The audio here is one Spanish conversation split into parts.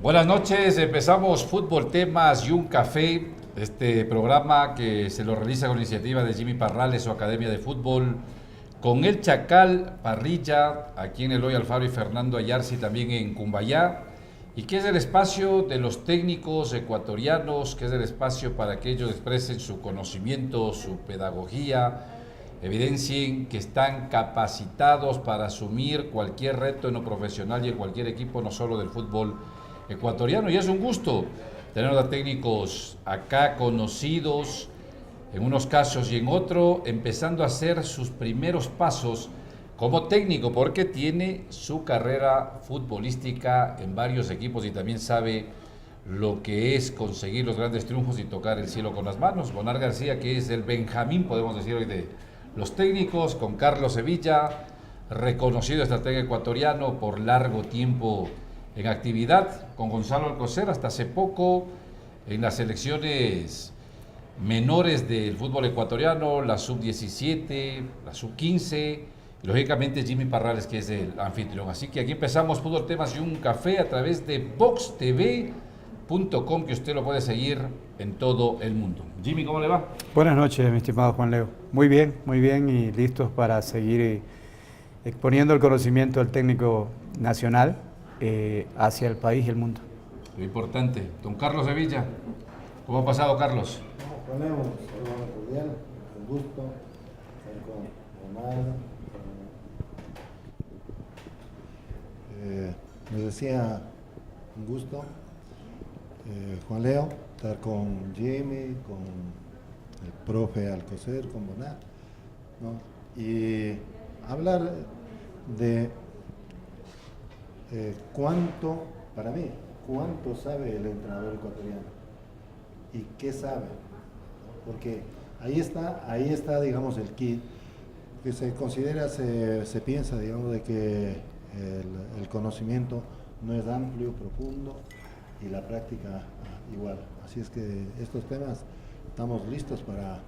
Buenas noches, empezamos Fútbol Temas y un Café, este programa que se lo realiza con iniciativa de Jimmy Parrales, su Academia de Fútbol, con el Chacal Parrilla, aquí en Eloy Alfaro y Fernando Ayarzi también en Cumbayá, y que es el espacio de los técnicos ecuatorianos, que es el espacio para que ellos expresen su conocimiento, su pedagogía, evidencien que están capacitados para asumir cualquier reto en lo profesional y en cualquier equipo, no solo del fútbol ecuatoriano. Y es un gusto tener a técnicos acá conocidos, en unos casos y en otros, empezando a hacer sus primeros pasos como técnico, porque tiene su carrera futbolística en varios equipos y también sabe lo que es conseguir los grandes triunfos y tocar el cielo con las manos. Bonar García, que es el Benjamín, podemos decir hoy, de los técnicos, con Carlos Sevilla, reconocido estratega ecuatoriano por largo tiempo en actividad, con Gonzalo Alcocer hasta hace poco en las selecciones menores del fútbol ecuatoriano, la sub-17, la sub-15, y lógicamente Jimmy Parrales, que es el anfitrión. Así que aquí empezamos Fútbol Temas y un Café a través de VoxTV.com, que usted lo puede seguir en todo el mundo. Jimmy, ¿cómo le va? Buenas noches, mi estimado Juan Leo. Muy bien y listos para seguir exponiendo el conocimiento del técnico nacional hacia el país y el mundo. Lo importante. Don Carlos Sevilla, ¿cómo ha pasado, Carlos? Juan Leo, saludos cordial, un gusto estar con Omar. Les decía, un gusto, Juan Leo, estar con Jimmy, con el profe Alcocer, con Bonar, ¿no? Y hablar de para mí, cuánto sabe el entrenador ecuatoriano y qué sabe, ¿no? Porque ahí está, digamos, el kit que se considera, se piensa, digamos, de que el conocimiento no es amplio, profundo, y la práctica igual. Así es que estos temas estamos listos para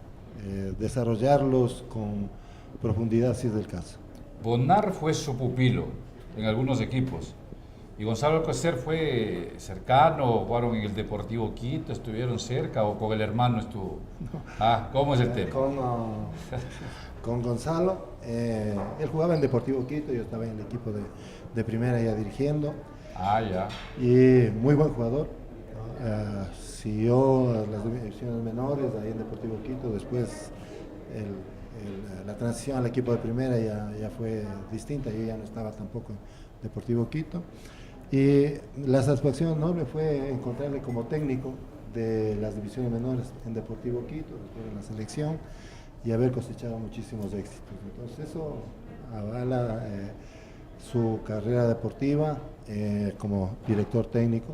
desarrollarlos con profundidad, si es del caso. Bonar fue su pupilo en algunos equipos. Y Gonzalo Alcocer fue cercano, jugaron en el Deportivo Quito, estuvieron cerca o con el hermano estuvo. ¿Cómo es el tema? Con Gonzalo, él jugaba en Deportivo Quito, yo estaba en el equipo de primera ya dirigiendo. Ya. Y muy buen jugador. Siguió las divisiones menores ahí en Deportivo Quito, después la transición al equipo de primera ya fue distinta, yo ya no estaba tampoco en Deportivo Quito. Y la satisfacción enorme fue encontrarle como técnico de las divisiones menores en Deportivo Quito, después en la selección, y haber cosechado muchísimos éxitos. Entonces eso avala su carrera deportiva como director técnico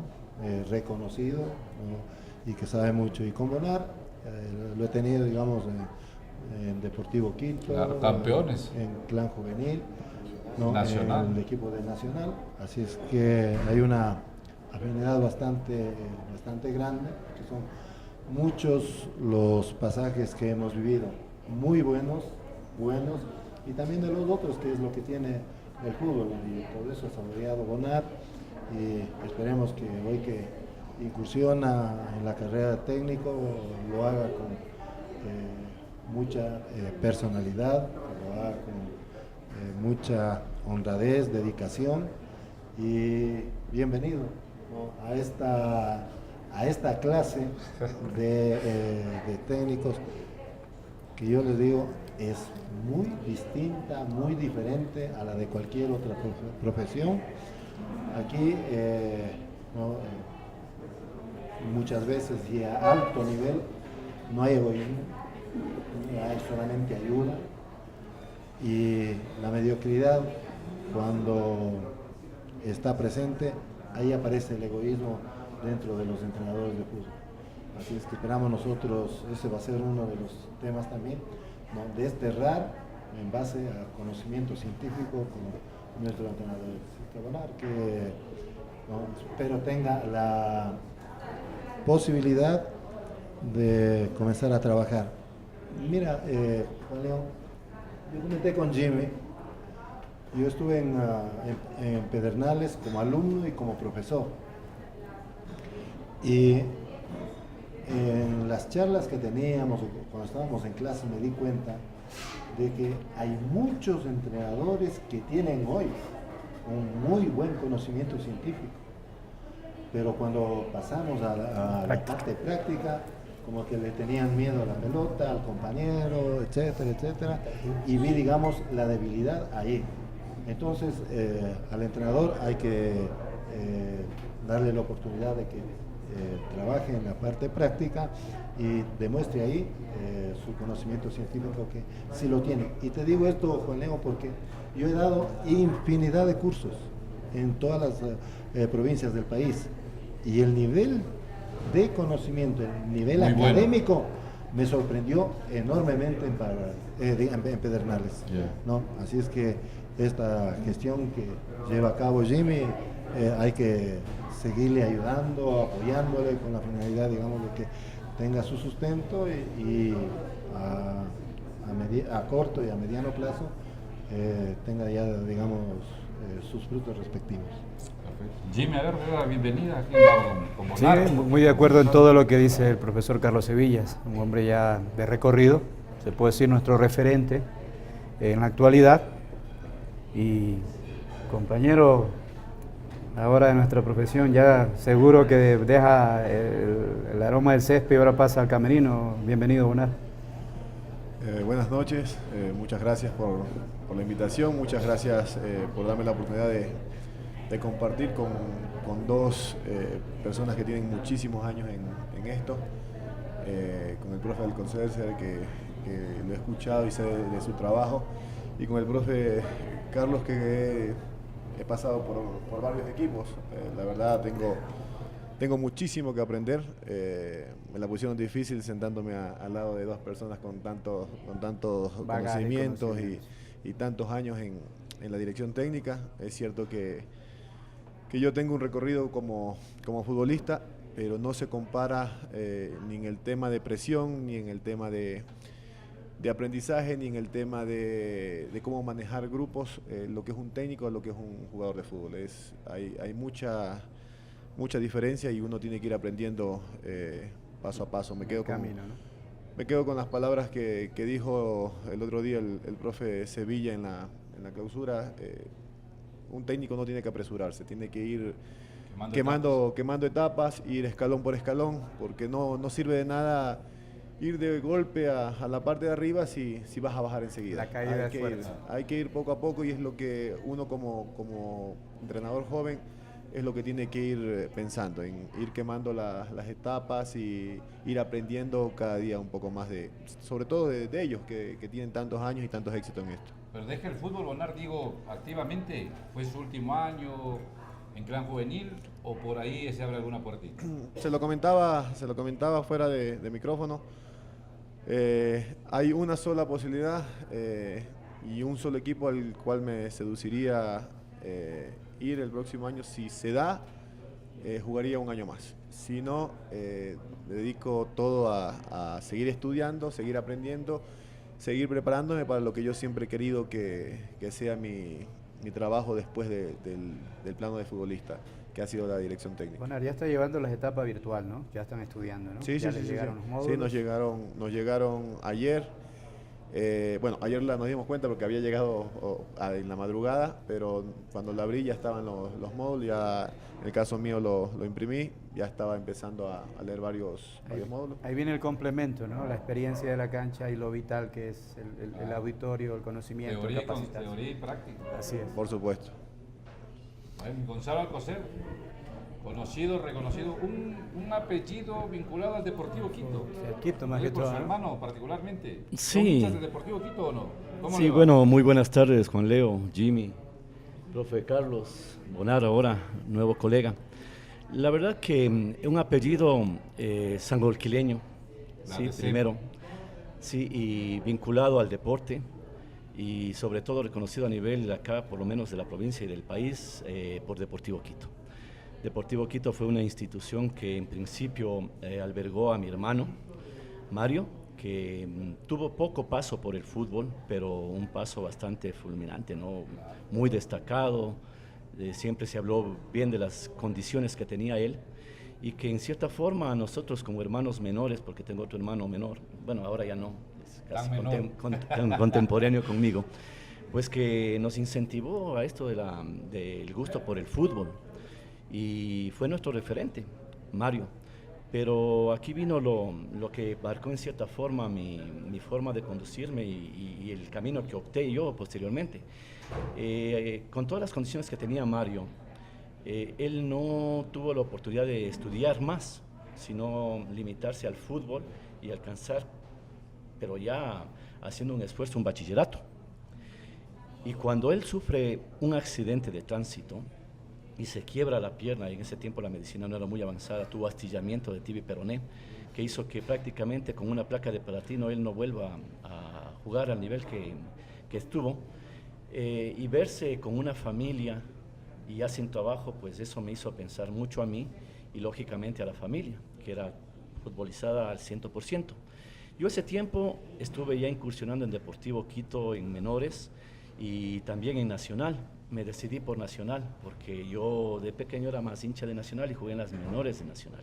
reconocido, ¿no? Y que sabe mucho. Y con Bonar lo he tenido, digamos, en Deportivo Quito, Claro, campeones. En Clan Juvenil, ¿no? Nacional. En el equipo de Nacional. Así es que hay una afinidad bastante grande, que son muchos los pasajes que hemos vivido, muy buenos, y también de los otros, que es lo que tiene el fútbol, y por eso ha saboreado Bonar, y esperemos que hoy que incursiona en la carrera de técnico lo haga con mucha personalidad, lo haga con mucha honradez, dedicación, y bienvenido, ¿no? a esta clase de técnicos que yo les digo es muy distinta, muy diferente a la de cualquier otra profesión. Aquí ¿no? Muchas veces y a alto nivel no hay egoísmo, hay solamente ayuda, y la mediocridad, cuando está presente, ahí aparece el egoísmo dentro de los entrenadores de fútbol. Así es que esperamos nosotros, ese va a ser uno de los temas también, ¿no? Desterrar en base a conocimiento científico con nuestro entrenador, que ¿no? Espero tenga la posibilidad de comenzar a trabajar. Mira, Juan León, yo comenté con Jimmy, yo estuve en Pedernales como alumno y como profesor. Y en las charlas que teníamos, cuando estábamos en clase, me di cuenta de que hay muchos entrenadores que tienen hoy un muy buen conocimiento científico, pero cuando pasamos a la parte práctica, como que le tenían miedo a la pelota, al compañero, etcétera, etcétera, y vi, digamos, la debilidad ahí. Entonces, al entrenador hay que darle la oportunidad de que trabaje en la parte práctica y demuestre ahí su conocimiento científico, que sí lo tiene. Y te digo esto, Juan Leo, porque yo he dado infinidad de cursos en todas las provincias del país, y el nivel de conocimiento, el nivel muy académico, bueno, me sorprendió enormemente en Pedernales, ¿no? Así es que esta gestión que lleva a cabo Jimmy, hay que seguirle ayudando, apoyándole con la finalidad, digamos, de que tenga su sustento y a corto y a mediano plazo tenga ya, digamos, sus frutos respectivos. Jimmy, a ver, la bienvenida aquí con Bonar. Sí, muy de acuerdo en todo lo que dice el profesor Carlos Sevillas, un hombre ya de recorrido, se puede decir nuestro referente en la actualidad, y compañero ahora de nuestra profesión, ya seguro que deja el aroma del césped y ahora pasa al camerino. Bienvenido, Bonar. Buenas noches, muchas gracias por la invitación, muchas gracias por darme la oportunidad de compartir con dos personas que tienen muchísimos años en esto, con el profe del Conserje, que lo he escuchado y sé de su trabajo, y con el profe Carlos, que he pasado por varios equipos. La verdad tengo muchísimo que aprender. Me la pusieron difícil sentándome al lado de dos personas con tantos conocimientos y tantos años en la dirección técnica. Es cierto que yo tengo un recorrido como futbolista, pero no se compara ni en el tema de presión, ni en el tema de aprendizaje, ni en el tema de cómo manejar grupos, lo que es un técnico, lo que es un jugador de fútbol. Hay mucha diferencia, y uno tiene que ir aprendiendo paso a paso. Me quedo con las palabras que dijo el otro día el profe Sevilla en la clausura. Un técnico no tiene que apresurarse, tiene que ir quemando etapas, ir escalón por escalón, porque no sirve de nada ir de golpe a la parte de arriba si vas a bajar enseguida. La caída es fuerte. Hay que ir poco a poco, y es lo que uno como entrenador joven es lo que tiene que ir pensando, en ir quemando las etapas y ir aprendiendo cada día un poco más sobre todo de ellos que tienen tantos años y tantos éxitos en esto. Pero deja el fútbol, Bonar, digo, activamente. ¿Fue su último año en clan juvenil o por ahí se abre alguna puertita? Se lo comentaba fuera de micrófono. Hay una sola posibilidad y un solo equipo al cual me seduciría ir el próximo año. Si se da, jugaría un año más. Si no, me dedico todo a seguir estudiando, seguir aprendiendo, seguir preparándome para lo que yo siempre he querido que sea mi trabajo después del plano de futbolista, que ha sido la dirección técnica. Bonar, ya está llevando las etapas virtual, ¿no? Ya están estudiando, ¿no? Sí, ya sí, les llegaron los módulos. Sí, nos llegaron ayer. Ayer nos dimos cuenta porque había llegado en la madrugada, pero cuando la abrí ya estaban los módulos. Ya en el caso mío lo imprimí, ya estaba empezando a leer varios módulos. Ahí viene el complemento, ¿no? La experiencia de la cancha y lo vital que es el auditorio, el conocimiento, Teoría y práctica. Así es. Por supuesto. Gonzalo Alcocer, conocido, reconocido, un apellido vinculado al Deportivo Quito. Sí, Quito más que por todo, su ¿no? hermano particularmente. Sí. ¿Son hinchas del Deportivo Quito o no? ¿Cómo Sí, le va? bueno, muy buenas tardes, Juan Leo, Jimmy, profe Carlos, Bonar ahora, nuevo colega. La verdad que es un apellido sangolquileño, sí, primero, sí, y vinculado al deporte, y sobre todo reconocido a nivel de acá, por lo menos de la provincia y del país, por Deportivo Quito. Deportivo Quito fue una institución que en principio albergó a mi hermano, Mario, que tuvo poco paso por el fútbol, pero un paso bastante fulminante, ¿no? Muy destacado. Siempre se habló bien de las condiciones que tenía él, y que en cierta forma nosotros como hermanos menores, porque tengo otro hermano menor, bueno, ahora ya no, es casi contemporáneo conmigo, pues que nos incentivó a esto del gusto por el fútbol, y fue nuestro referente, Mario. Pero aquí vino lo que marcó en cierta forma mi forma de conducirme y el camino que opté yo posteriormente. Con todas las condiciones que tenía Mario, él no tuvo la oportunidad de estudiar más, sino limitarse al fútbol y alcanzar, pero ya haciendo un esfuerzo, un bachillerato. Y cuando él sufre un accidente de tránsito y se quiebra la pierna, y en ese tiempo la medicina no era muy avanzada, tuvo astillamiento de tibia y peroné, que hizo que prácticamente con una placa de palatino él no vuelva a jugar al nivel que estuvo, y verse con una familia y ya sin trabajo, pues eso me hizo pensar mucho a mí y lógicamente a la familia, que era futbolizada al 100%. Yo ese tiempo estuve ya incursionando en Deportivo Quito en menores y también en Nacional. Me decidí por Nacional porque yo de pequeño era más hincha de Nacional y jugué en las menores de Nacional.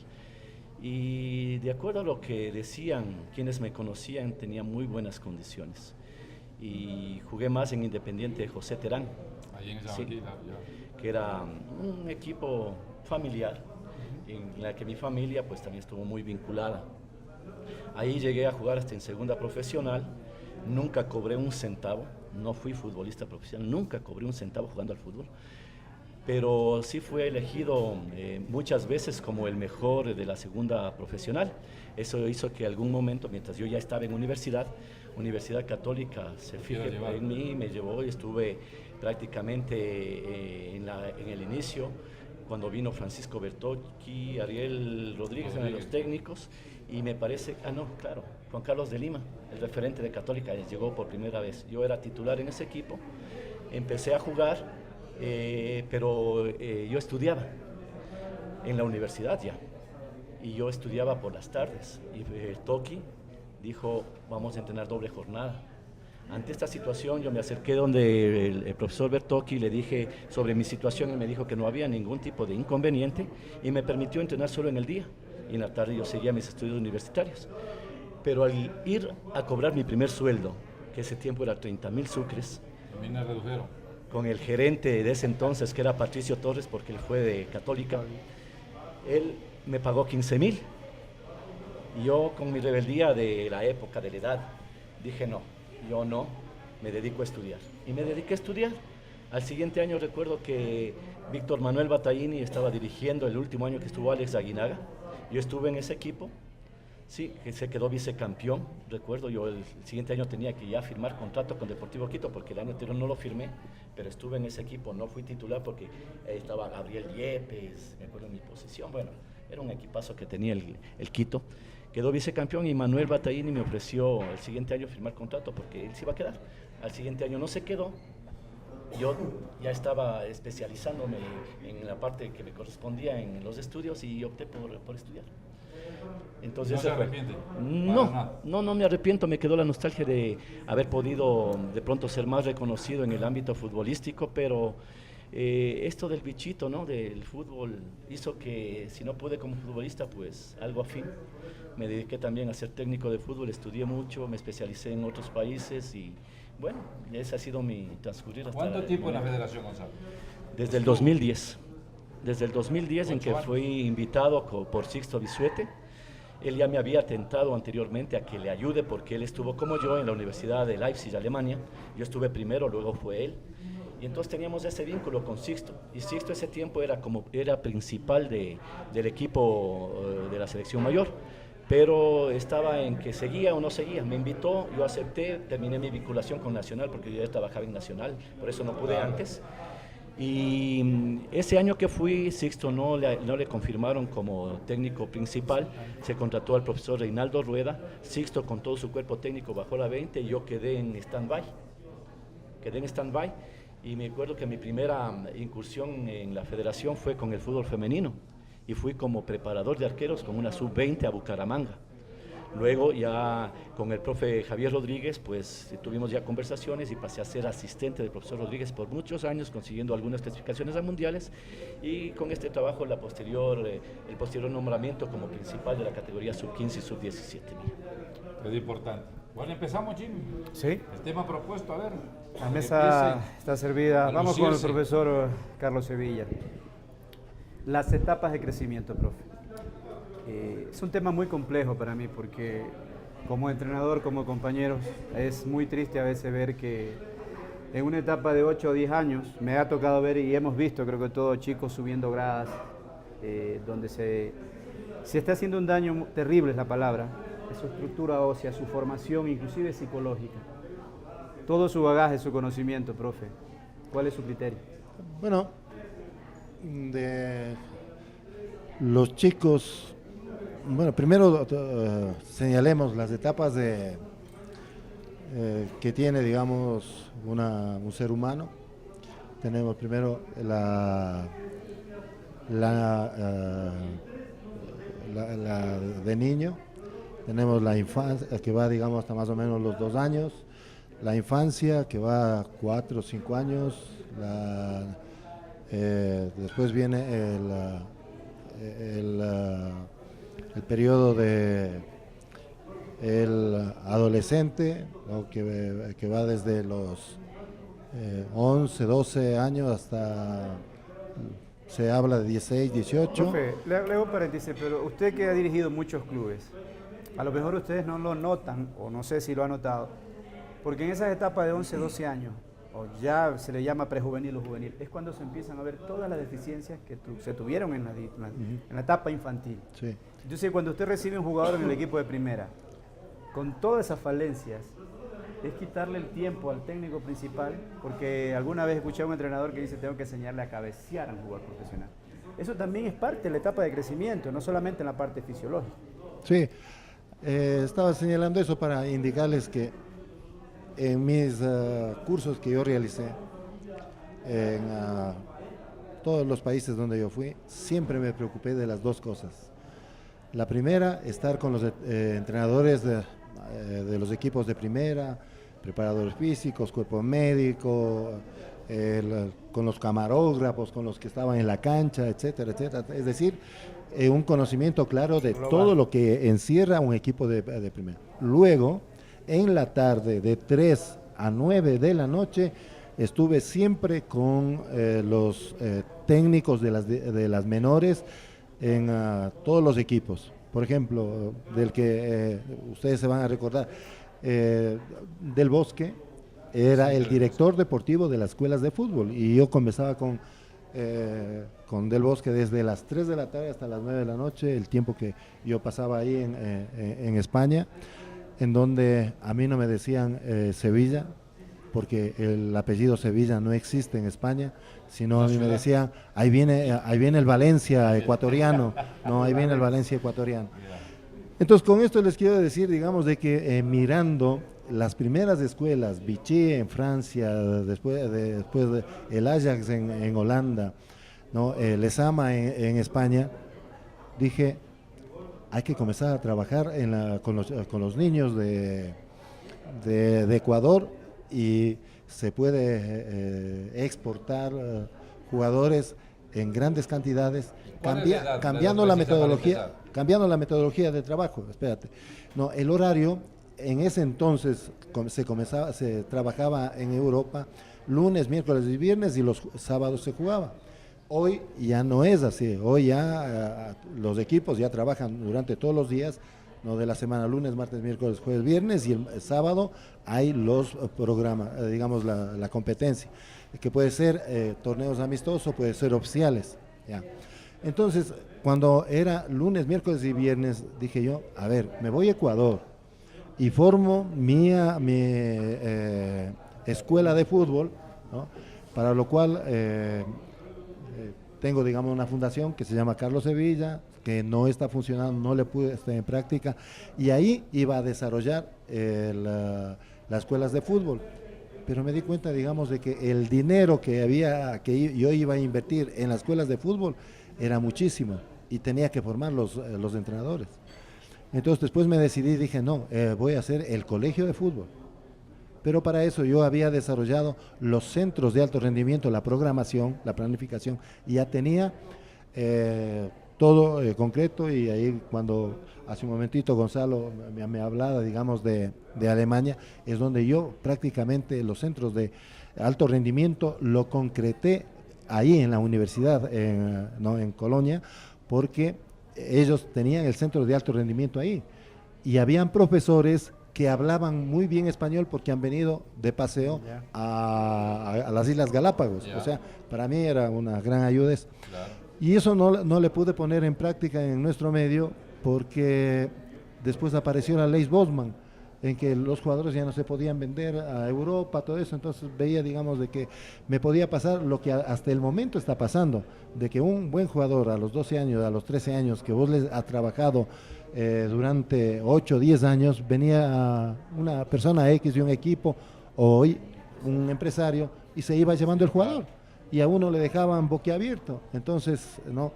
Y de acuerdo a lo que decían quienes me conocían, tenía muy buenas condiciones. Y jugué más en Independiente José Terán, Ahí en esa sí, banquita, ya. que era un equipo familiar, en la que mi familia pues también estuvo muy vinculada. Ahí llegué a jugar hasta en segunda profesional, nunca cobré un centavo, no fui futbolista profesional, nunca cobré un centavo jugando al fútbol, pero sí fui elegido muchas veces como el mejor de la segunda profesional. Eso hizo que algún momento, mientras yo ya estaba en Universidad Católica se fijó en mí, me llevó y estuve prácticamente en el inicio, cuando vino Francisco Bertocchi, Ariel Rodríguez eran los técnicos, y me parece, Juan Carlos de Lima, el referente de Católica, llegó por primera vez. Yo era titular en ese equipo, empecé a jugar, pero yo estudiaba en la universidad ya, y yo estudiaba por las tardes, y Bertocchi dijo, vamos a entrenar doble jornada. Ante esta situación yo me acerqué donde el profesor Bertocchi, le dije sobre mi situación y me dijo que no había ningún tipo de inconveniente y me permitió entrenar solo en el día y en la tarde yo seguía mis estudios universitarios. Pero al ir a cobrar mi primer sueldo, que ese tiempo era 30.000 sucres, También me redujeron. con el gerente de ese entonces que era Patricio Torres, porque él fue de Católica, él me pagó 15.000. Y yo con mi rebeldía de la época, de la edad, dije no, yo no, me dedico a estudiar. Y me dediqué a estudiar. Al siguiente año recuerdo que Víctor Manuel Battaglini estaba dirigiendo el último año que estuvo Alex Aguinaga. Yo estuve en ese equipo, sí, que se quedó vicecampeón. Recuerdo, yo el siguiente año tenía que ya firmar contrato con Deportivo Quito, porque el año anterior no lo firmé, pero estuve en ese equipo, no fui titular porque estaba Gabriel Yepes, me acuerdo en mi posición, bueno, era un equipazo que tenía el Quito. Quedó vicecampeón y Manuel Battaglini me ofreció el siguiente año firmar contrato porque él se iba a quedar. Al siguiente año no se quedó. Yo ya estaba especializándome en la parte que me correspondía en los estudios y opté por estudiar. Entonces, ¿No se arrepiente? No me arrepiento, me quedó la nostalgia de haber podido de pronto ser más reconocido en el ámbito futbolístico, pero esto del bichito, ¿no?, del fútbol hizo que si no pude como futbolista, pues algo afín. Me dediqué también a ser técnico de fútbol, estudié mucho, me especialicé en otros países y bueno, ese ha sido mi transcurrir hasta ¿Cuánto tiempo en la federación, Gonzalo? Desde el 2010. Desde el 2010 en que fui invitado por Sixto Bisuete. Él ya me había tentado anteriormente a que le ayude porque él estuvo como yo en la Universidad de Leipzig, Alemania. Yo estuve primero, luego fue él. Y entonces teníamos ese vínculo con Sixto. Y Sixto ese tiempo era principal del equipo de la selección mayor. Pero estaba en que seguía o no seguía. Me invitó, yo acepté, terminé mi vinculación con Nacional porque yo ya trabajaba en Nacional, por eso no pude antes. Y ese año que fui, Sixto no le confirmaron como técnico principal, se contrató al profesor Reinaldo Rueda. Sixto con todo su cuerpo técnico bajó la 20 y yo quedé en stand-by. Y me acuerdo que mi primera incursión en la federación fue con el fútbol femenino y fui como preparador de arqueros con una sub-20 a Bucaramanga. Luego ya con el profe Javier Rodríguez, pues tuvimos ya conversaciones y pasé a ser asistente del profesor Rodríguez por muchos años, consiguiendo algunas clasificaciones a mundiales, y con este trabajo el posterior nombramiento como principal de la categoría sub-15 y sub-17. Es importante. Bueno, empezamos, Jimmy. Sí. El tema propuesto, a ver. La mesa Empiece está servida. a Vamos con el lucirse. profesor Carlos Sevilla. Las etapas de crecimiento, profe. Es un tema muy complejo para mí porque como entrenador, como compañeros, es muy triste a veces ver que en una etapa de 8 o 10 años me ha tocado ver y hemos visto, creo que todos chicos subiendo gradas, donde se está haciendo un daño terrible, es la palabra, a su estructura ósea, su formación, inclusive psicológica. Todo su bagaje, su conocimiento, profe. ¿Cuál es su criterio? Bueno, de los chicos, bueno, primero señalemos las etapas que tiene, digamos, un ser humano. Tenemos primero la de niño, tenemos la infancia, que va, digamos, hasta más o menos los 2 años, la infancia, que va a 4 o 5 años, después viene el periodo de el adolescente, ¿no? que va desde los 11, 12 años hasta, se habla de 16, 18. Profe, le hago un paréntesis, pero usted que ha dirigido muchos clubes, a lo mejor ustedes no lo notan, o no sé si lo han notado, porque en esas etapas de 11, 12 años, o ya se le llama prejuvenil o juvenil, es cuando se empiezan a ver todas las deficiencias que se tuvieron en la etapa infantil. Sí. Entonces, cuando usted recibe un jugador en el equipo de primera, con todas esas falencias, es quitarle el tiempo al técnico principal, porque alguna vez escuché a un entrenador que dice, tengo que enseñarle a cabecear a un jugador profesional. Eso también es parte de la etapa de crecimiento, no solamente en la parte fisiológica. Sí, estaba señalando eso para indicarles que en mis cursos que yo realicé en todos los países donde yo fui, siempre me preocupé de las 2 cosas. La primera, estar con los entrenadores de los equipos de primera, preparadores físicos, cuerpo médico, con los camarógrafos, con los que estaban en la cancha, etcétera, etcétera. Es decir, un conocimiento claro de todo lo que encierra un equipo de primera. Luego, en la tarde, de 3 a 9 de la noche, estuve siempre con los técnicos de las menores en todos los equipos. Por ejemplo, del que ustedes se van a recordar, Del Bosque era el director deportivo de las escuelas de fútbol y yo conversaba con Del Bosque desde las 3 de la tarde hasta las 9 de la noche, el tiempo que yo pasaba ahí en España, en donde a mí no me decían Sevilla, porque el apellido Sevilla no existe en España, sino a mí me decían, ahí viene el Valencia ecuatoriano, no, ahí viene el Valencia ecuatoriano. Entonces, con esto les quiero decir, digamos, de que mirando las primeras escuelas, Vichy en Francia, después el Ajax en Holanda, ¿no? Les Ama en España, dije, hay que comenzar a trabajar con los niños de Ecuador y se puede exportar jugadores en grandes cantidades, cambiando la metodología de trabajo. Espérate, no, el horario en ese entonces se trabajaba en Europa lunes, miércoles y viernes y los sábados se jugaba. Hoy ya no es así, hoy ya los equipos ya trabajan durante todos los días, no, de la semana, lunes, martes, miércoles, jueves, viernes, y el sábado hay los programas, digamos la competencia, que puede ser torneos amistosos, puede ser oficiales. Ya. Entonces, cuando era lunes, miércoles y viernes, dije yo, a ver, me voy a Ecuador y formo mi escuela de fútbol, ¿no? Para lo cual tengo, digamos, una fundación que se llama Carlos Sevilla, que no está funcionando, no le pude estar en práctica, y ahí iba a desarrollar las escuelas de fútbol. Pero me di cuenta, digamos, de que el dinero que yo iba a invertir en las escuelas de fútbol era muchísimo y tenía que formar los entrenadores. Entonces después me decidí, dije, no, voy a hacer el colegio de fútbol. Pero para eso yo había desarrollado los centros de alto rendimiento, la programación, la planificación, y ya tenía todo concreto. Y ahí cuando hace un momentito Gonzalo me hablaba, digamos, de Alemania, es donde yo prácticamente los centros de alto rendimiento lo concreté ahí en la universidad, no, en Colonia, porque ellos tenían el centro de alto rendimiento ahí. Y habían profesores que hablaban muy bien español porque han venido de paseo a las Islas Galápagos. O sea, para mí era una gran ayuda. Claro. Y eso no le pude poner en práctica en nuestro medio porque después apareció la ley Bosman, en que los jugadores ya no se podían vender a Europa, todo eso. Entonces veía, digamos, de que me podía pasar lo que hasta el momento está pasando, de que un buen jugador a los 12 años, a los 13 años, que vos les has trabajado durante 8 o 10 años, venía una persona X de un equipo o un empresario y se iba llevando el jugador y a uno le dejaban boquiabierto. Entonces, ¿no?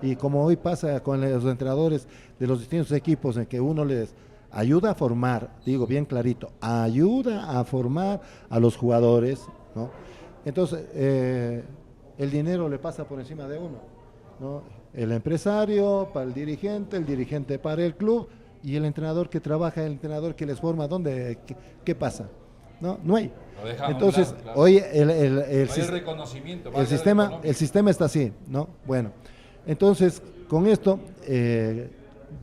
Y como hoy pasa con los entrenadores de los distintos equipos, en que uno les ayuda a formar, digo bien clarito, ayuda a formar a los jugadores, ¿no? Entonces, el dinero le pasa por encima de uno, ¿no? El empresario para el dirigente para el club, y el entrenador que trabaja, el entrenador que les forma, ¿dónde? ¿Qué pasa? No hay. Entonces, lado, claro. Hoy el reconocimiento, el sistema está así, ¿no? Bueno, entonces, con esto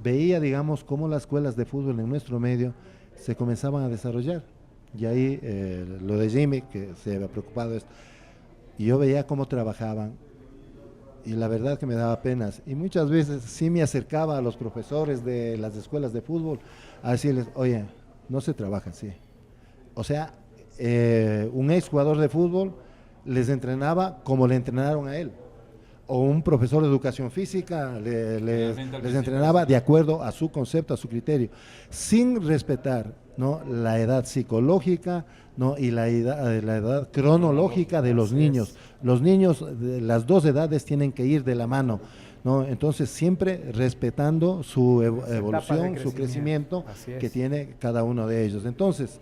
veía, digamos, cómo las escuelas de fútbol en nuestro medio se comenzaban a desarrollar. Y ahí lo de Jimmy, que se había preocupado de esto, y yo veía cómo trabajaban, y la verdad que me daba penas. Y muchas veces sí me acercaba a los profesores de las escuelas de fútbol a decirles, oye, no se trabaja así. O sea, un ex jugador de fútbol les entrenaba como le entrenaron a él. O un profesor de educación física les entrenaba de acuerdo a su concepto, a su criterio, sin respetar, ¿no?, la edad psicológica, ¿no?, y la edad cronológica de los niños. Los niños de las dos edades tienen que ir de la mano, ¿no? Entonces siempre respetando su evolución, su crecimiento que tiene cada uno de ellos. Entonces,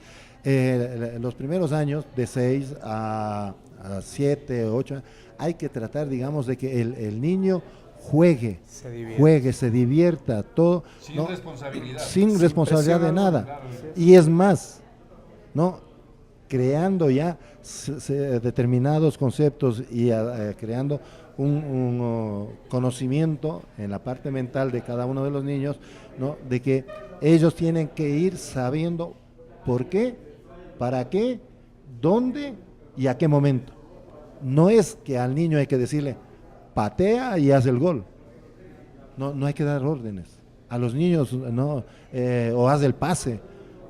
los primeros años, de 6 a 7, 8, hay que tratar, digamos, de que el niño juegue, se divierta, todo, sin ¿no?, responsabilidad. Sin responsabilidad de nada. Claro. Y es más, ¿no?, creando ya determinados conceptos y creando un conocimiento en la parte mental de cada uno de los niños, ¿no?, de que ellos tienen que ir sabiendo por qué, para qué, dónde y a qué momento. No es que al niño hay que decirle, patea y haz el gol. No hay que dar órdenes. A los niños, no, o haz el pase,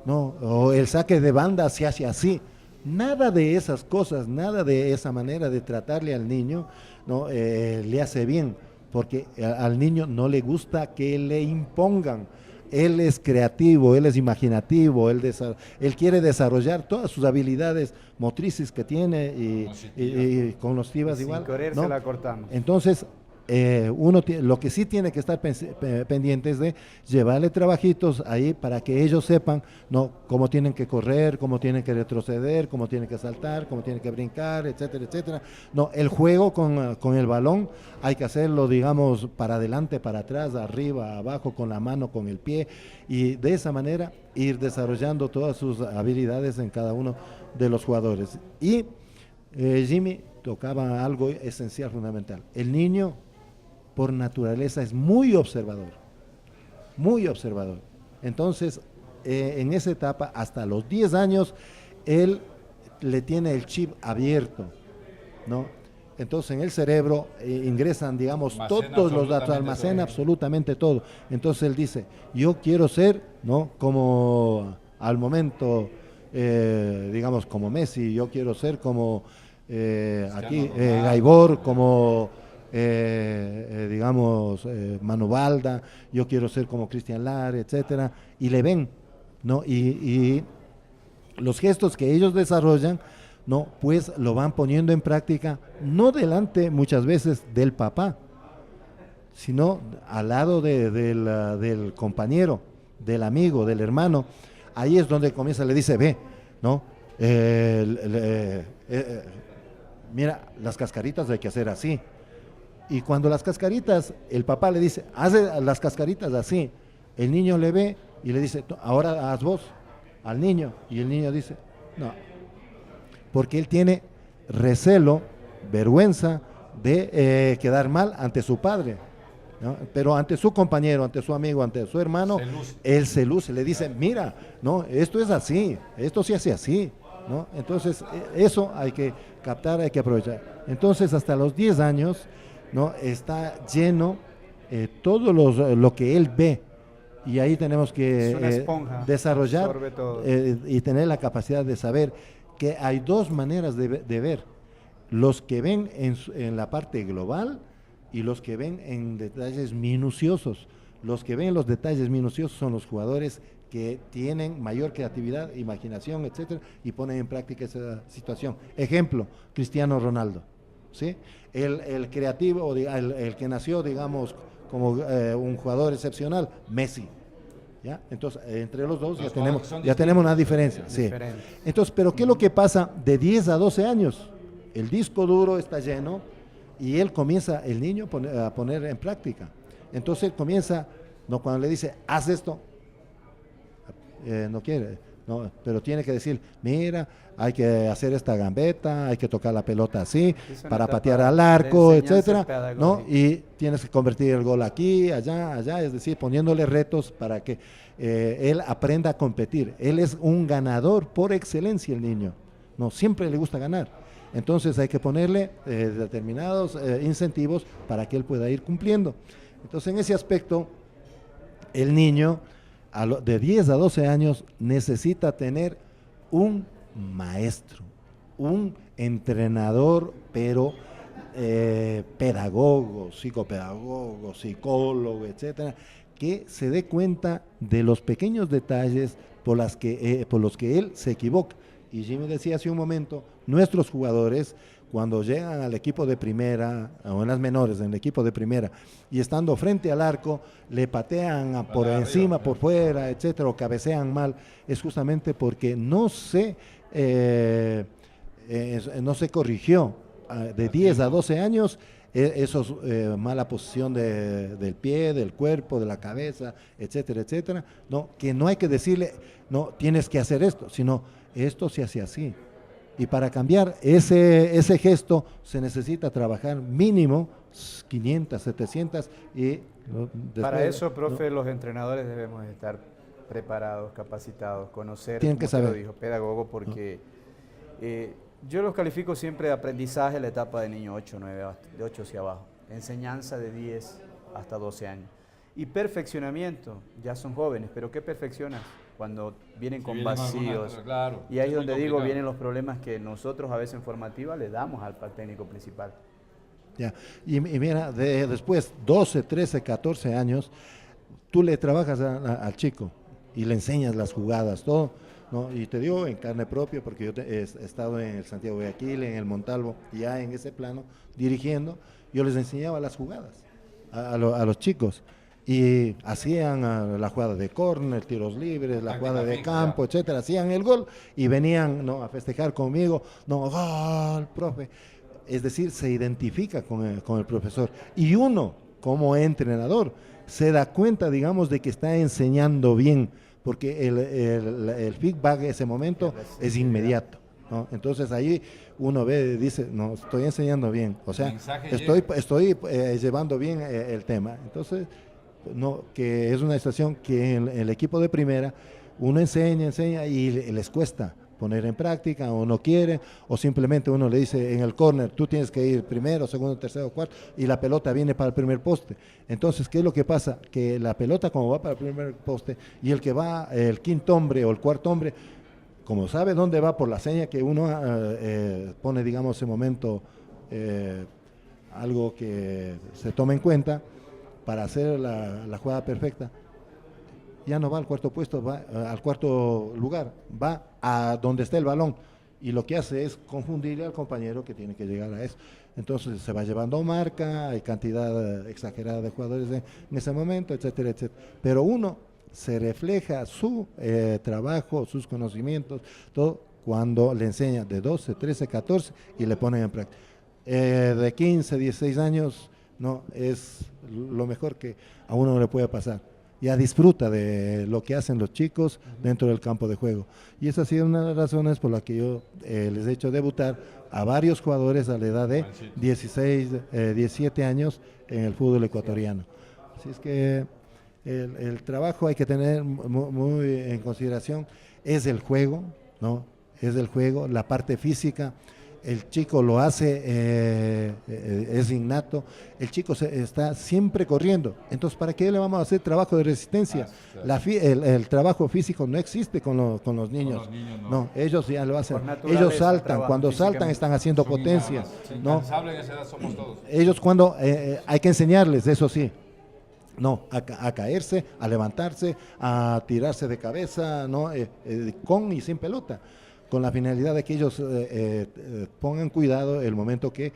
no, o el saque de banda se hace así. Nada de esas cosas, nada de esa manera de tratarle al niño, ¿no?, le hace bien, porque al niño no le gusta que le impongan. Él es creativo, él es imaginativo, él quiere desarrollar todas sus habilidades motrices que tiene y cognitivas igual, ¿no? La cortamos. Entonces, lo que sí tiene que estar pendiente es de llevarle trabajitos ahí para que ellos sepan, ¿no?, cómo tienen que correr, cómo tienen que retroceder, cómo tienen que saltar, cómo tienen que brincar, etcétera, etcétera. No, el juego con el balón hay que hacerlo, digamos, para adelante, para atrás, arriba, abajo, con la mano, con el pie, y de esa manera ir desarrollando todas sus habilidades en cada uno de los jugadores. Y Jimmy tocaba algo esencial, fundamental. El niño, por naturaleza, es muy observador, muy observador. Entonces, en esa etapa, hasta los 10 años, él le tiene el chip abierto, ¿no? Entonces, en el cerebro ingresan, digamos, todos los datos, almacena absolutamente todo. Entonces, él dice, yo quiero ser, ¿no?, como al momento, digamos, como Messi, yo quiero ser como Gaibor, como digamos, Manu Balda, yo quiero ser como Cristian Lar, etcétera, y le ven, ¿no? Y los gestos que ellos desarrollan, ¿no?, pues lo van poniendo en práctica, no delante muchas veces del papá, sino al lado del compañero, del amigo, del hermano, ahí es donde comienza, le dice, ve, ¿no? Mira, las cascaritas hay que hacer así. Y cuando las cascaritas, el papá le dice, haz las cascaritas así, el niño le ve y le dice, ahora haz vos al niño. Y el niño dice, no, porque él tiene recelo, vergüenza de quedar mal ante su padre, ¿no? Pero ante su compañero, ante su amigo, ante su hermano, él se luce, le dice, mira, no, esto es así, esto se hace así, ¿no? Entonces, eso hay que captar, hay que aprovechar. Entonces, hasta los 10 años, ¿no? Está lleno todo lo que él ve, y ahí tenemos que desarrollar y tener la capacidad de saber que hay dos maneras de ver: los que ven en la parte global y los que ven en detalles minuciosos. Los que ven los detalles minuciosos son los jugadores que tienen mayor creatividad, imaginación, etcétera, y ponen en práctica esa situación. Ejemplo, Cristiano Ronaldo, ¿sí? El creativo, el que nació, digamos, como un jugador excepcional, Messi, ¿ya? Entonces, entre los dos ya tenemos una diferencia, sí. Entonces, pero ¿qué es lo que pasa de 10 a 12 años? El disco duro está lleno y él comienza, el niño, a poner en práctica. Entonces él comienza, no, cuando le dice, haz esto, no quiere, no, pero tiene que decir, mira, hay que hacer esta gambeta, hay que tocar la pelota así, para patear al arco, etcétera, ¿no? Y tienes que convertir el gol aquí, allá, es decir, poniéndole retos para que él aprenda a competir. Él es un ganador por excelencia, el niño, no, siempre le gusta ganar. Entonces hay que ponerle determinados incentivos para que él pueda ir cumpliendo. Entonces, en ese aspecto, el niño de 10 a 12 años necesita tener un maestro, un entrenador, pero pedagogo, psicopedagogo, psicólogo, etcétera, que se dé cuenta de los pequeños detalles por los que él se equivoca. Y Jimmy decía hace un momento, nuestros jugadores, cuando llegan al equipo de primera, o en las menores, en el equipo de primera, y estando frente al arco, le patean por encima, por fuera, etcétera, o cabecean mal, es justamente porque no se corrigió de 10 a 12 años mala posición del pie, del cuerpo, de la cabeza, etcétera, etcétera, no, que no hay que decirle, no, tienes que hacer esto, sino esto se hace así. Y para cambiar ese gesto se necesita trabajar mínimo 500, 700 y para eso, profe, los entrenadores debemos estar preparados, capacitados, conocer, tienen que saber, lo dijo, pedagogo, porque yo los califico siempre de aprendizaje la etapa de niño 8, 9, de 8 hacia abajo, enseñanza de 10 hasta 12 años. Y perfeccionamiento, ya son jóvenes, pero ¿qué perfeccionas? Cuando vienen con vacíos, claro, y ahí es donde digo, vienen los problemas que nosotros a veces en formativa le damos al técnico principal. Ya. Y mira, después 12, 13, 14 años, tú le trabajas al chico y le enseñas las jugadas, todo, ¿no? Y te digo en carne propia, porque yo he estado en el Santiago de Guayaquil, en el Montalvo, ya en ese plano, dirigiendo, yo les enseñaba las jugadas a los chicos. Y hacían la jugada de córner, tiros libres, la jugada de campo, etcétera, hacían el gol y venían, ¿no?, a festejar conmigo, no, gol, profe. Es decir, se identifica con el profesor, y uno, como entrenador, se da cuenta, digamos, de que está enseñando bien, porque el feedback en ese momento es inmediato, ¿no? Entonces ahí uno ve, dice, no, estoy enseñando bien, o sea, estoy llevando bien el tema. Entonces, no, que es una situación que en el equipo de primera uno enseña y les cuesta poner en práctica, o no quiere, o simplemente uno le dice en el córner, tú tienes que ir primero, segundo, tercero, cuarto, y la pelota viene para el primer poste. Entonces, ¿qué es lo que pasa? Que la pelota, como va para el primer poste, y el que va, el quinto hombre o el cuarto hombre, como sabe dónde va por la seña que uno pone, digamos, ese momento, algo que se toma en cuenta para hacer la jugada perfecta, ya no va al cuarto puesto, va al cuarto lugar, va a donde está el balón, y lo que hace es confundirle al compañero que tiene que llegar a eso. Entonces se va llevando marca, hay cantidad exagerada de jugadores en ese momento, etcétera, etcétera. Pero uno se refleja su trabajo, sus conocimientos, todo cuando le enseña de 12, 13, 14 y le ponen en práctica. De 15, 16 años, no, es lo mejor que a uno le puede pasar. Ya disfruta de lo que hacen los chicos dentro del campo de juego. Y esa ha sido una de las razones por las que yo les he hecho debutar a varios jugadores a la edad de 16, 17 años en el fútbol ecuatoriano. Así es que el trabajo hay que tener muy en consideración, es el juego, ¿no? Es el juego, la parte física. El chico lo hace, es innato, el chico está siempre corriendo, entonces ¿para qué le vamos a hacer trabajo de resistencia? El trabajo físico no existe con los niños, no, ellos ya lo hacen, ellos saltan, cuando saltan están haciendo potencia, ¿no? Somos todos. Ellos cuando hay que enseñarles, eso sí, no, a caerse, a levantarse, a tirarse de cabeza, ¿no? Con y sin pelota, con la finalidad de que ellos pongan cuidado el momento que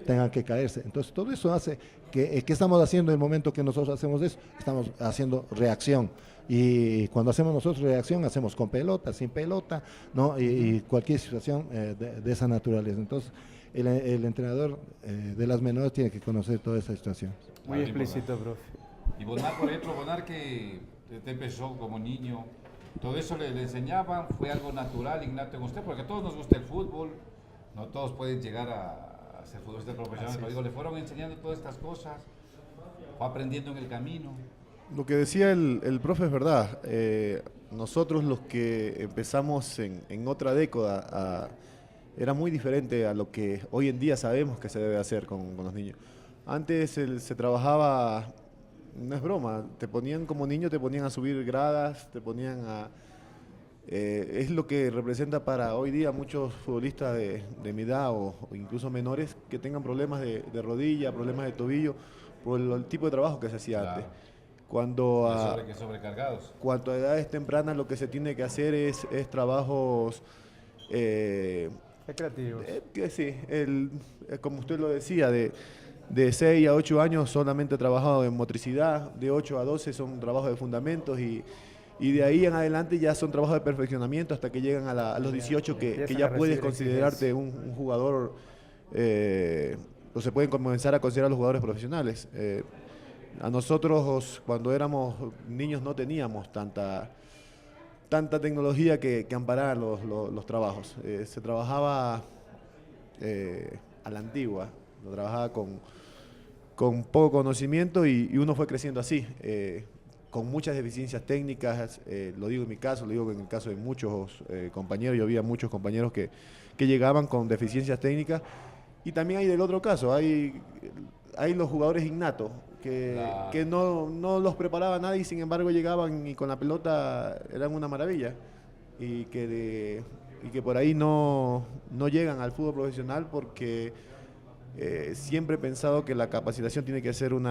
tengan que caerse. Entonces todo eso hace que ¿qué estamos haciendo en el momento que nosotros hacemos eso? Estamos haciendo reacción. Y cuando hacemos nosotros reacción, hacemos con pelota, sin pelota, ¿no? Y cualquier situación de esa naturaleza. Entonces el entrenador de las menores tiene que conocer toda esa situación. Muy explícito, profe. Y Bonar, por ejemplo, Bonar que te empezó como niño, todo eso le enseñaban, fue algo natural, innato en usted, porque a todos nos gusta el fútbol, no todos pueden llegar a ser futbolistas profesionales, pero digo, le fueron enseñando todas estas cosas, fue aprendiendo en el camino. Lo que decía el profe es verdad. Nosotros los que empezamos en otra década era muy diferente a lo que hoy en día sabemos que se debe hacer con los niños. Antes se trabajaba, no es broma, te ponían como niño, te ponían a subir gradas, te ponían a... es lo que representa para hoy día muchos futbolistas de mi edad o incluso menores que tengan problemas de rodilla, problemas de tobillo, por el tipo de trabajo que se hacía antes. Cuando sobrecargados. Cuando a edades tempranas lo que se tiene que hacer es trabajos... creativos. Que sí, como usted lo decía, de 6 a 8 años solamente he trabajado en motricidad, de 8 a 12 son trabajos de fundamentos y de ahí en adelante ya son trabajos de perfeccionamiento hasta que llegan a los 18 que ya puedes considerarte un jugador, o se pueden comenzar a considerar los jugadores profesionales. A nosotros cuando éramos niños no teníamos tanta tecnología que amparara los trabajos. Se trabajaba a la antigua, lo trabajaba con poco conocimiento y uno fue creciendo así, con muchas deficiencias técnicas, lo digo en mi caso, lo digo en el caso de muchos compañeros, yo había muchos compañeros que llegaban con deficiencias técnicas y también hay del otro caso, hay los jugadores innatos que no los preparaba nadie y sin embargo llegaban y con la pelota eran una maravilla y que por ahí no llegan al fútbol profesional porque siempre he pensado que la capacitación tiene que ser un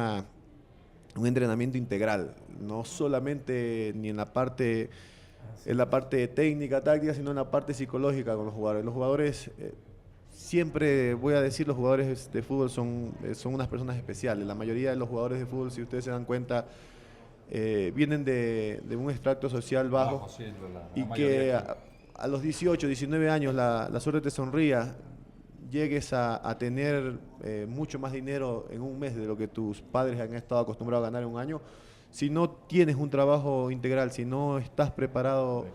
entrenamiento integral, no solamente ni en la parte técnica, táctica, sino en la parte psicológica con los jugadores. Los jugadores siempre voy a decir, los jugadores de fútbol son unas personas especiales. La mayoría de los jugadores de fútbol, si ustedes se dan cuenta, vienen de un extracto social bajo y que a los 18, 19 años la suerte te sonría, llegues a tener mucho más dinero en un mes de lo que tus padres han estado acostumbrados a ganar en un año. Si no tienes un trabajo integral, si no estás preparado,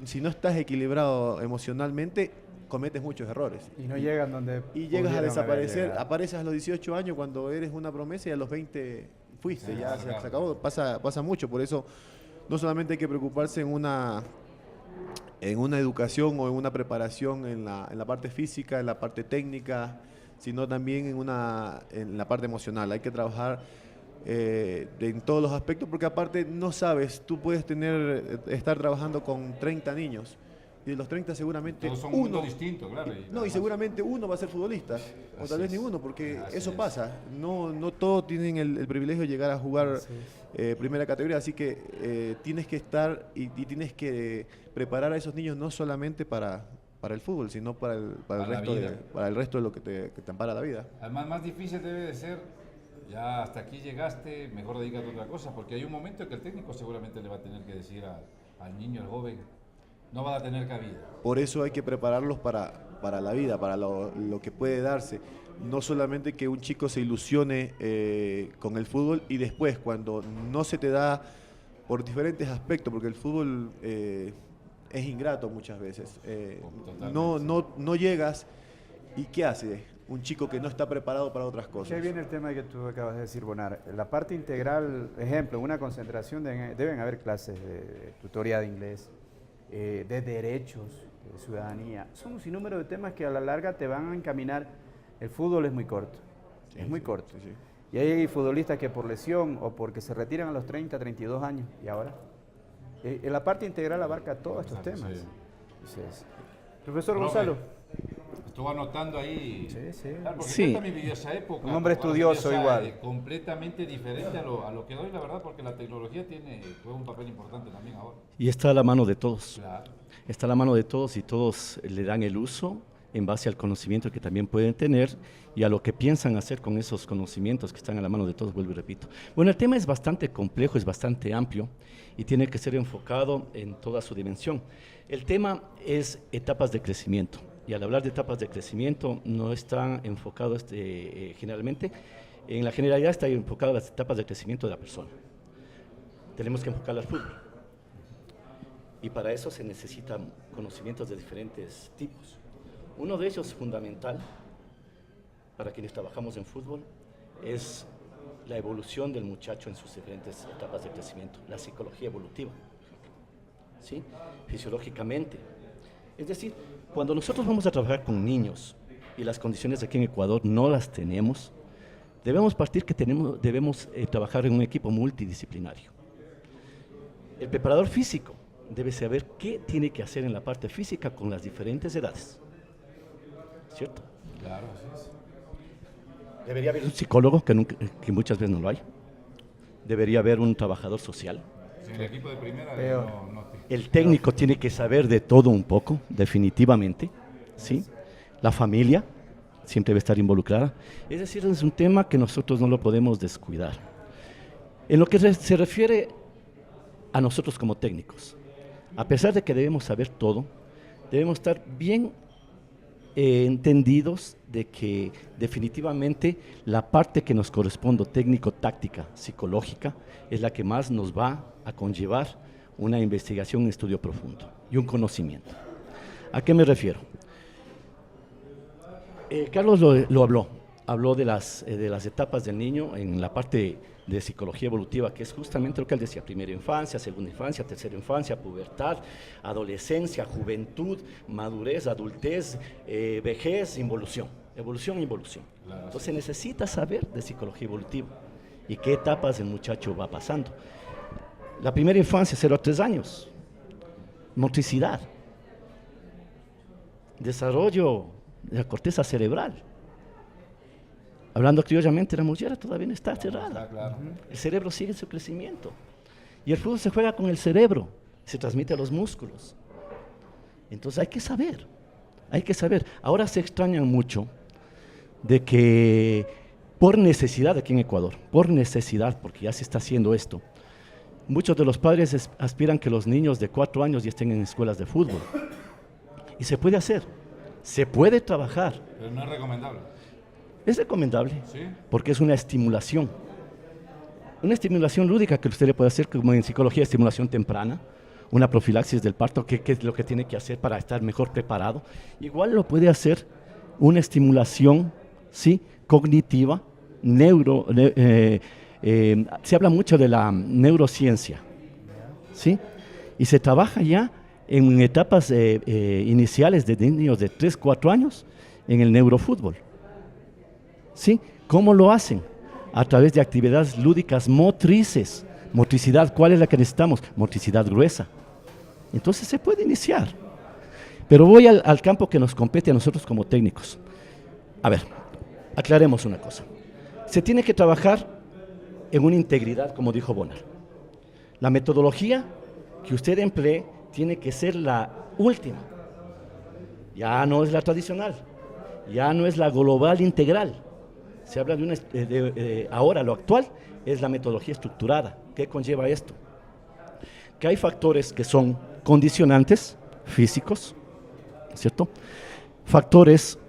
si no estás equilibrado emocionalmente, cometes muchos errores. Y no llegan donde... Y llegas a desaparecer, apareces a los 18 años cuando eres una promesa y a los 20 fuiste, ya se acabó, pasa mucho. Por eso no solamente hay que preocuparse en una educación o en una preparación en la parte física, en la parte técnica, sino también en la parte emocional. Hay que trabajar en todos los aspectos porque aparte no sabes, tú puedes estar trabajando con 30 niños y de los 30 seguramente todos son uno distinto, claro. Y seguramente uno va a ser futbolista o tal vez ninguno porque eso pasa. No todos tienen el privilegio de llegar a jugar primera categoría, así que tienes que estar y tienes que preparar a esos niños no solamente para el fútbol, sino para el resto de lo que te ampara la vida. Además, más difícil debe de ser, ya hasta aquí llegaste, mejor dedícate a otra cosa, porque hay un momento en que el técnico seguramente le va a tener que decir al niño, al joven, no va a tener cabida. Por eso hay que prepararlos para la vida, para lo que puede darse. No solamente que un chico se ilusione con el fútbol y después, cuando no se te da por diferentes aspectos, porque el fútbol es ingrato muchas veces. No llegas y ¿qué hace un chico que no está preparado para otras cosas? Ahí viene el tema que tú acabas de decir, Bonar. La parte integral, ejemplo, en una concentración deben haber clases de tutoría de inglés, de derechos, de ciudadanía. Son un sinnúmero de temas que a la larga te van a encaminar. El fútbol es muy corto, es muy corto. Sí. Y hay futbolistas que por lesión o porque se retiran a los 30, 32 años, ¿y ahora? La parte integral abarca todos estos temas. Sí. Entonces, profesor Profe, Gonzalo. Estuvo anotando ahí. Sí. Claro, porque Sí. yo también viví esa época. Un hombre ¿no? estudioso O sea, igual. Completamente diferente a lo que doy, la verdad, porque la tecnología juega un papel importante también ahora. Y está a la mano de todos. Claro. Está a la mano de todos y todos le dan el uso en base al conocimiento que también pueden tener y a lo que piensan hacer con esos conocimientos que están a la mano de todos, vuelvo y repito. Bueno, el tema es bastante complejo, es bastante amplio y tiene que ser enfocado en toda su dimensión. El tema es etapas de crecimiento y al hablar de etapas de crecimiento no está enfocado generalmente, en la generalidad está enfocado a las etapas de crecimiento de la persona. Tenemos que enfocarla al fútbol y para eso se necesitan conocimientos de diferentes tipos. Uno de ellos fundamental para quienes trabajamos en fútbol es la evolución del muchacho en sus diferentes etapas de crecimiento, la psicología evolutiva, ¿sí? Fisiológicamente. Es decir, cuando nosotros vamos a trabajar con niños y las condiciones aquí en Ecuador no las tenemos, debemos partir que debemos trabajar en un equipo multidisciplinario. El preparador físico debe saber qué tiene que hacer en la parte física con las diferentes edades. ¿Cierto? Claro, así es. Debería haber un psicólogo, que muchas veces no lo hay. Debería haber un trabajador social. En el equipo de primera Peor. El técnico tiene que saber de todo un poco, definitivamente, ¿sí? La familia siempre debe estar involucrada. Es decir, es un tema que nosotros no lo podemos descuidar. En lo que se refiere a nosotros como técnicos, a pesar de que debemos saber todo, debemos estar bien entendidos de que definitivamente la parte que nos corresponde técnico-táctica, psicológica, es la que más nos va a conllevar una investigación, un estudio profundo y un conocimiento. ¿A qué me refiero? Carlos lo habló de las etapas del niño en la parte de psicología evolutiva, que es justamente lo que él decía: primera infancia, segunda infancia, tercera infancia, pubertad, adolescencia, juventud, madurez, adultez, vejez, evolución. Claro. Entonces necesita saber de psicología evolutiva y qué etapas el muchacho va pasando. La primera infancia, 0 a 3 años, motricidad, desarrollo de la corteza cerebral. Hablando criollamente, la mollera todavía no está cerrada. Claro. El cerebro sigue su crecimiento. Y el fútbol se juega con el cerebro, se transmite a los músculos. Entonces hay que saber. Ahora se extrañan mucho de que por necesidad aquí en Ecuador, porque ya se está haciendo esto, muchos de los padres aspiran que los niños de 4 años ya estén en escuelas de fútbol. Y se puede hacer, se puede trabajar. Pero no es recomendable. Es recomendable, ¿Sí? porque es una estimulación lúdica que usted le puede hacer, como en psicología, estimulación temprana, una profilaxis del parto, que es lo que tiene que hacer para estar mejor preparado. Igual lo puede hacer una estimulación, ¿sí?, cognitiva, se habla mucho de la neurociencia, ¿sí? Y se trabaja ya en etapas iniciales de niños de 3, 4 años en el neurofútbol. ¿Sí? ¿Cómo lo hacen? A través de actividades lúdicas motrices. Motricidad, ¿cuál es la que necesitamos? Motricidad gruesa. Entonces se puede iniciar. Pero voy al campo que nos compete a nosotros como técnicos. A ver, aclaremos una cosa. Se tiene que trabajar en una integridad, como dijo Bonar. La metodología que usted emplee tiene que ser la última. Ya no es la tradicional, ya no es la global integral, Se habla ahora lo actual es la metodología estructurada. ¿Qué conlleva esto? Que hay factores que son condicionantes físicos, ¿cierto? Factores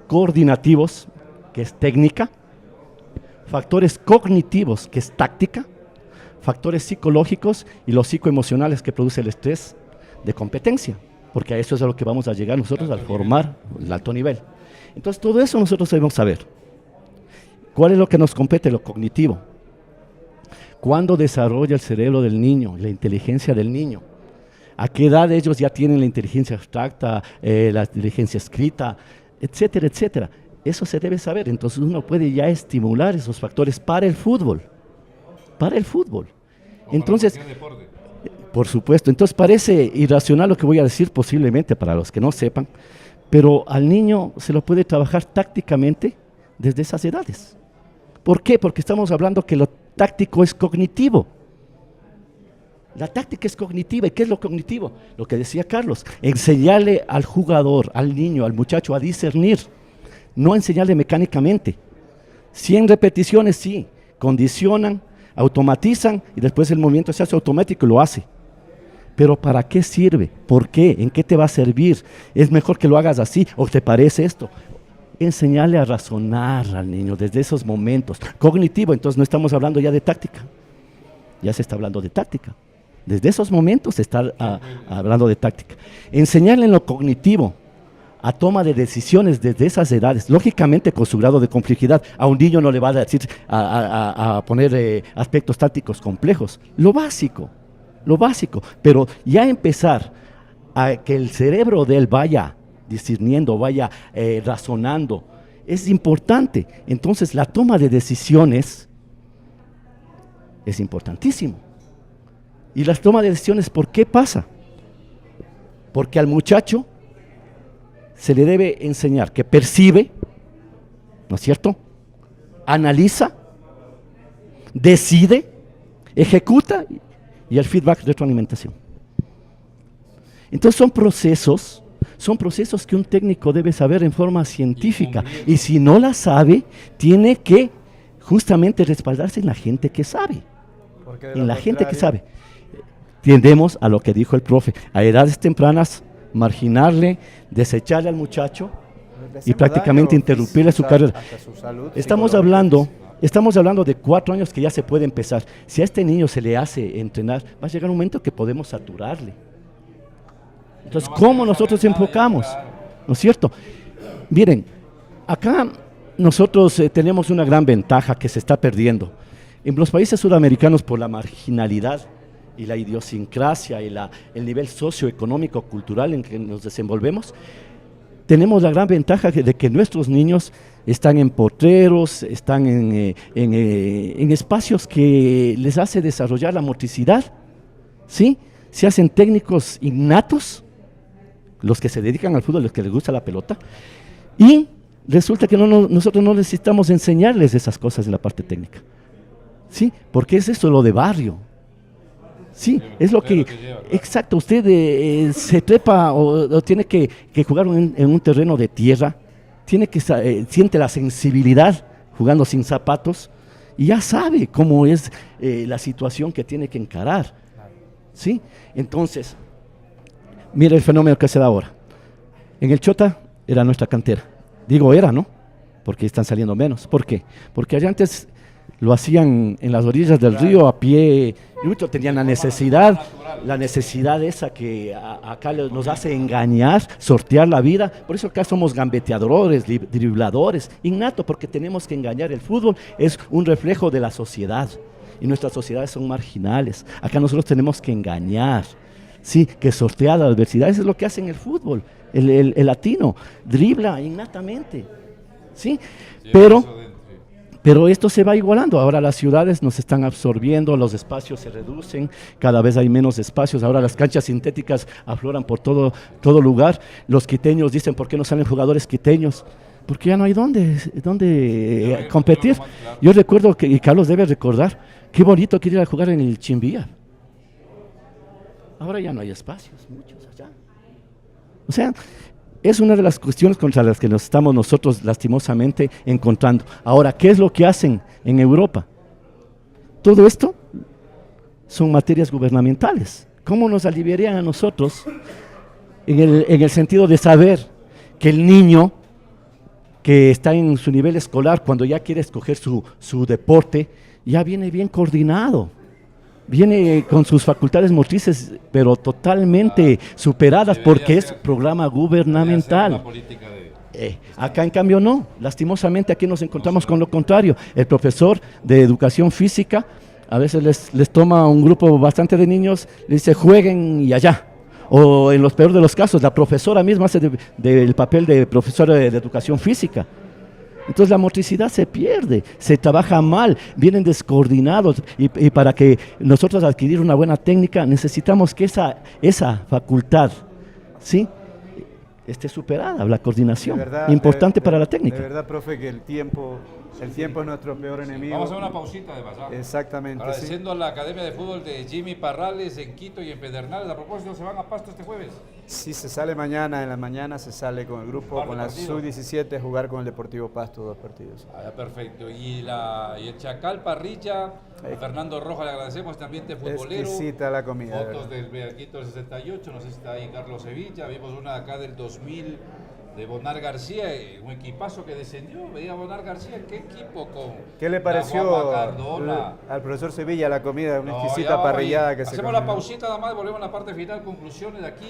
coordinativos, que es técnica, factores cognitivos, que es táctica, factores psicológicos y los psicoemocionales que produce el estrés de competencia, porque a eso es a lo que vamos a llegar nosotros al formar el alto nivel. Entonces todo eso nosotros debemos saber. ¿Cuál es lo que nos compete? Lo cognitivo. ¿Cuándo desarrolla el cerebro del niño, la inteligencia del niño? ¿A qué edad ellos ya tienen la inteligencia abstracta, la inteligencia escrita, etcétera, etcétera? Eso se debe saber. Entonces uno puede ya estimular esos factores para el fútbol. Para el fútbol. Entonces, por supuesto, entonces parece irracional lo que voy a decir posiblemente para los que no sepan, pero al niño se lo puede trabajar tácticamente desde esas edades. ¿Por qué? Porque estamos hablando que lo táctico es cognitivo. La táctica es cognitiva. ¿Y qué es lo cognitivo? Lo que decía Carlos, enseñarle al jugador, al niño, al muchacho a discernir, no enseñarle mecánicamente. 100 repeticiones sí, condicionan, automatizan y después el movimiento se hace automático y lo hace. Pero ¿para qué sirve? ¿Por qué? ¿En qué te va a servir? ¿Es mejor que lo hagas así o te parece esto? Enseñarle a razonar al niño desde esos momentos. Cognitivo, entonces no estamos hablando ya de táctica. Ya se está hablando de táctica. Desde esos momentos se está hablando de táctica. Enseñarle en lo cognitivo, a toma de decisiones desde esas edades, lógicamente con su grado de complejidad. A un niño no le va a decir a poner aspectos tácticos complejos. Lo básico, pero ya empezar a que el cerebro de él vaya discerniendo, vaya razonando, es importante. Entonces la toma de decisiones es importantísimo. Y las tomas de decisiones, ¿por qué pasa? Porque al muchacho se le debe enseñar que percibe, ¿no es cierto? Analiza, decide, ejecuta y el feedback, retroalimentación. Entonces son procesos que un técnico debe saber en forma científica y si no la sabe, tiene que justamente respaldarse en la gente que sabe. En la gente que sabe. Tendemos a lo que dijo el profe, a edades tempranas, marginarle, desecharle al muchacho y prácticamente interrumpirle su carrera. Estamos hablando de 4 años que ya se puede empezar. Si a este niño se le hace entrenar, va a llegar un momento que podemos saturarle. Entonces, ¿cómo nosotros enfocamos? ¿No es cierto? Miren, acá nosotros tenemos una gran ventaja que se está perdiendo. En los países sudamericanos, por la marginalidad y la idiosincrasia y el nivel socioeconómico cultural en que nos desenvolvemos, tenemos la gran ventaja de que nuestros niños están en potreros, están en espacios que les hace desarrollar la motricidad, ¿sí? Se hacen técnicos innatos, los que se dedican al fútbol, los que les gusta la pelota, y resulta que nosotros no necesitamos enseñarles esas cosas en la parte técnica, ¿sí? Porque es eso lo de barrio. Sí, es lo que exacto, usted se trepa o tiene que jugar en un terreno de tierra, siente la sensibilidad jugando sin zapatos y ya sabe cómo es la situación que tiene que encarar, ¿sí? Entonces, mire el fenómeno que se da ahora. En el Chota era nuestra cantera, digo era, ¿no? Porque están saliendo menos. ¿Por qué? Porque allá antes lo hacían en las orillas del río a pie, y tenían la necesidad esa que acá nos hace engañar, sortear la vida. Por eso acá somos gambeteadores, dribladores, innato, porque tenemos que engañar. El fútbol es un reflejo de la sociedad y nuestras sociedades son marginales. Acá nosotros tenemos que engañar, sí, que sortear la adversidad. Eso es lo que hace en el fútbol. El latino dribla innatamente, sí, pero esto se va igualando. Ahora las ciudades nos están absorbiendo, los espacios se reducen, cada vez hay menos espacios. Ahora las canchas sintéticas afloran por todo lugar. Los quiteños dicen, ¿por qué no salen jugadores quiteños? Porque ya no hay dónde competir. Yo recuerdo que, y Carlos debe recordar, qué bonito que ir a jugar en el Chimbía. Ahora ya no hay espacios, muchos allá. O sea, es una de las cuestiones contra las que nos estamos nosotros lastimosamente encontrando. Ahora, ¿qué es lo que hacen en Europa? Todo esto son materias gubernamentales. ¿Cómo nos aliviarían a nosotros en el sentido de saber que el niño que está en su nivel escolar, cuando ya quiere escoger su deporte, ya viene bien coordinado? Viene con sus facultades motrices, pero totalmente superadas porque es programa gubernamental. Acá en cambio no, lastimosamente aquí nos encontramos con lo contrario. El profesor de educación física a veces les toma un grupo bastante de niños, le dice jueguen y allá. O en los peores de los casos, la profesora misma hace del papel de profesora de educación física. Entonces la motricidad se pierde, se trabaja mal, vienen descoordinados y para que nosotros adquirir una buena técnica necesitamos que esa facultad, ¿sí?, esté superada, la coordinación, verdad, importante para la técnica. De verdad, profe, que el tiempo es nuestro peor enemigo. Vamos a hacer una pausita de pasada. Exactamente. Agradeciendo a la Academia de Fútbol de Jimmy Parrales en Quito y en Pedernales. A propósito, ¿se van a Pasto este jueves? Sí, se sale mañana, en la mañana se sale con el grupo, con la Sub-17 a jugar con el Deportivo Pasto 2 partidos. Perfecto. Y el Chacal Parrilla, a Fernando Rojas le agradecemos, este ambiente futbolero. Exquisita la comida. Fotos del Beaquito del 68, no sé si está ahí Carlos Sevilla. Vimos una acá del 2000 de Bonar García, un equipazo que descendió. Veía a Bonar García, ¿qué equipo con? ¿Qué le pareció Cardona, al profesor Sevilla la comida? Una no, exquisita parrillada que se hacemos la pausita nada más, volvemos a la parte final, conclusiones de aquí,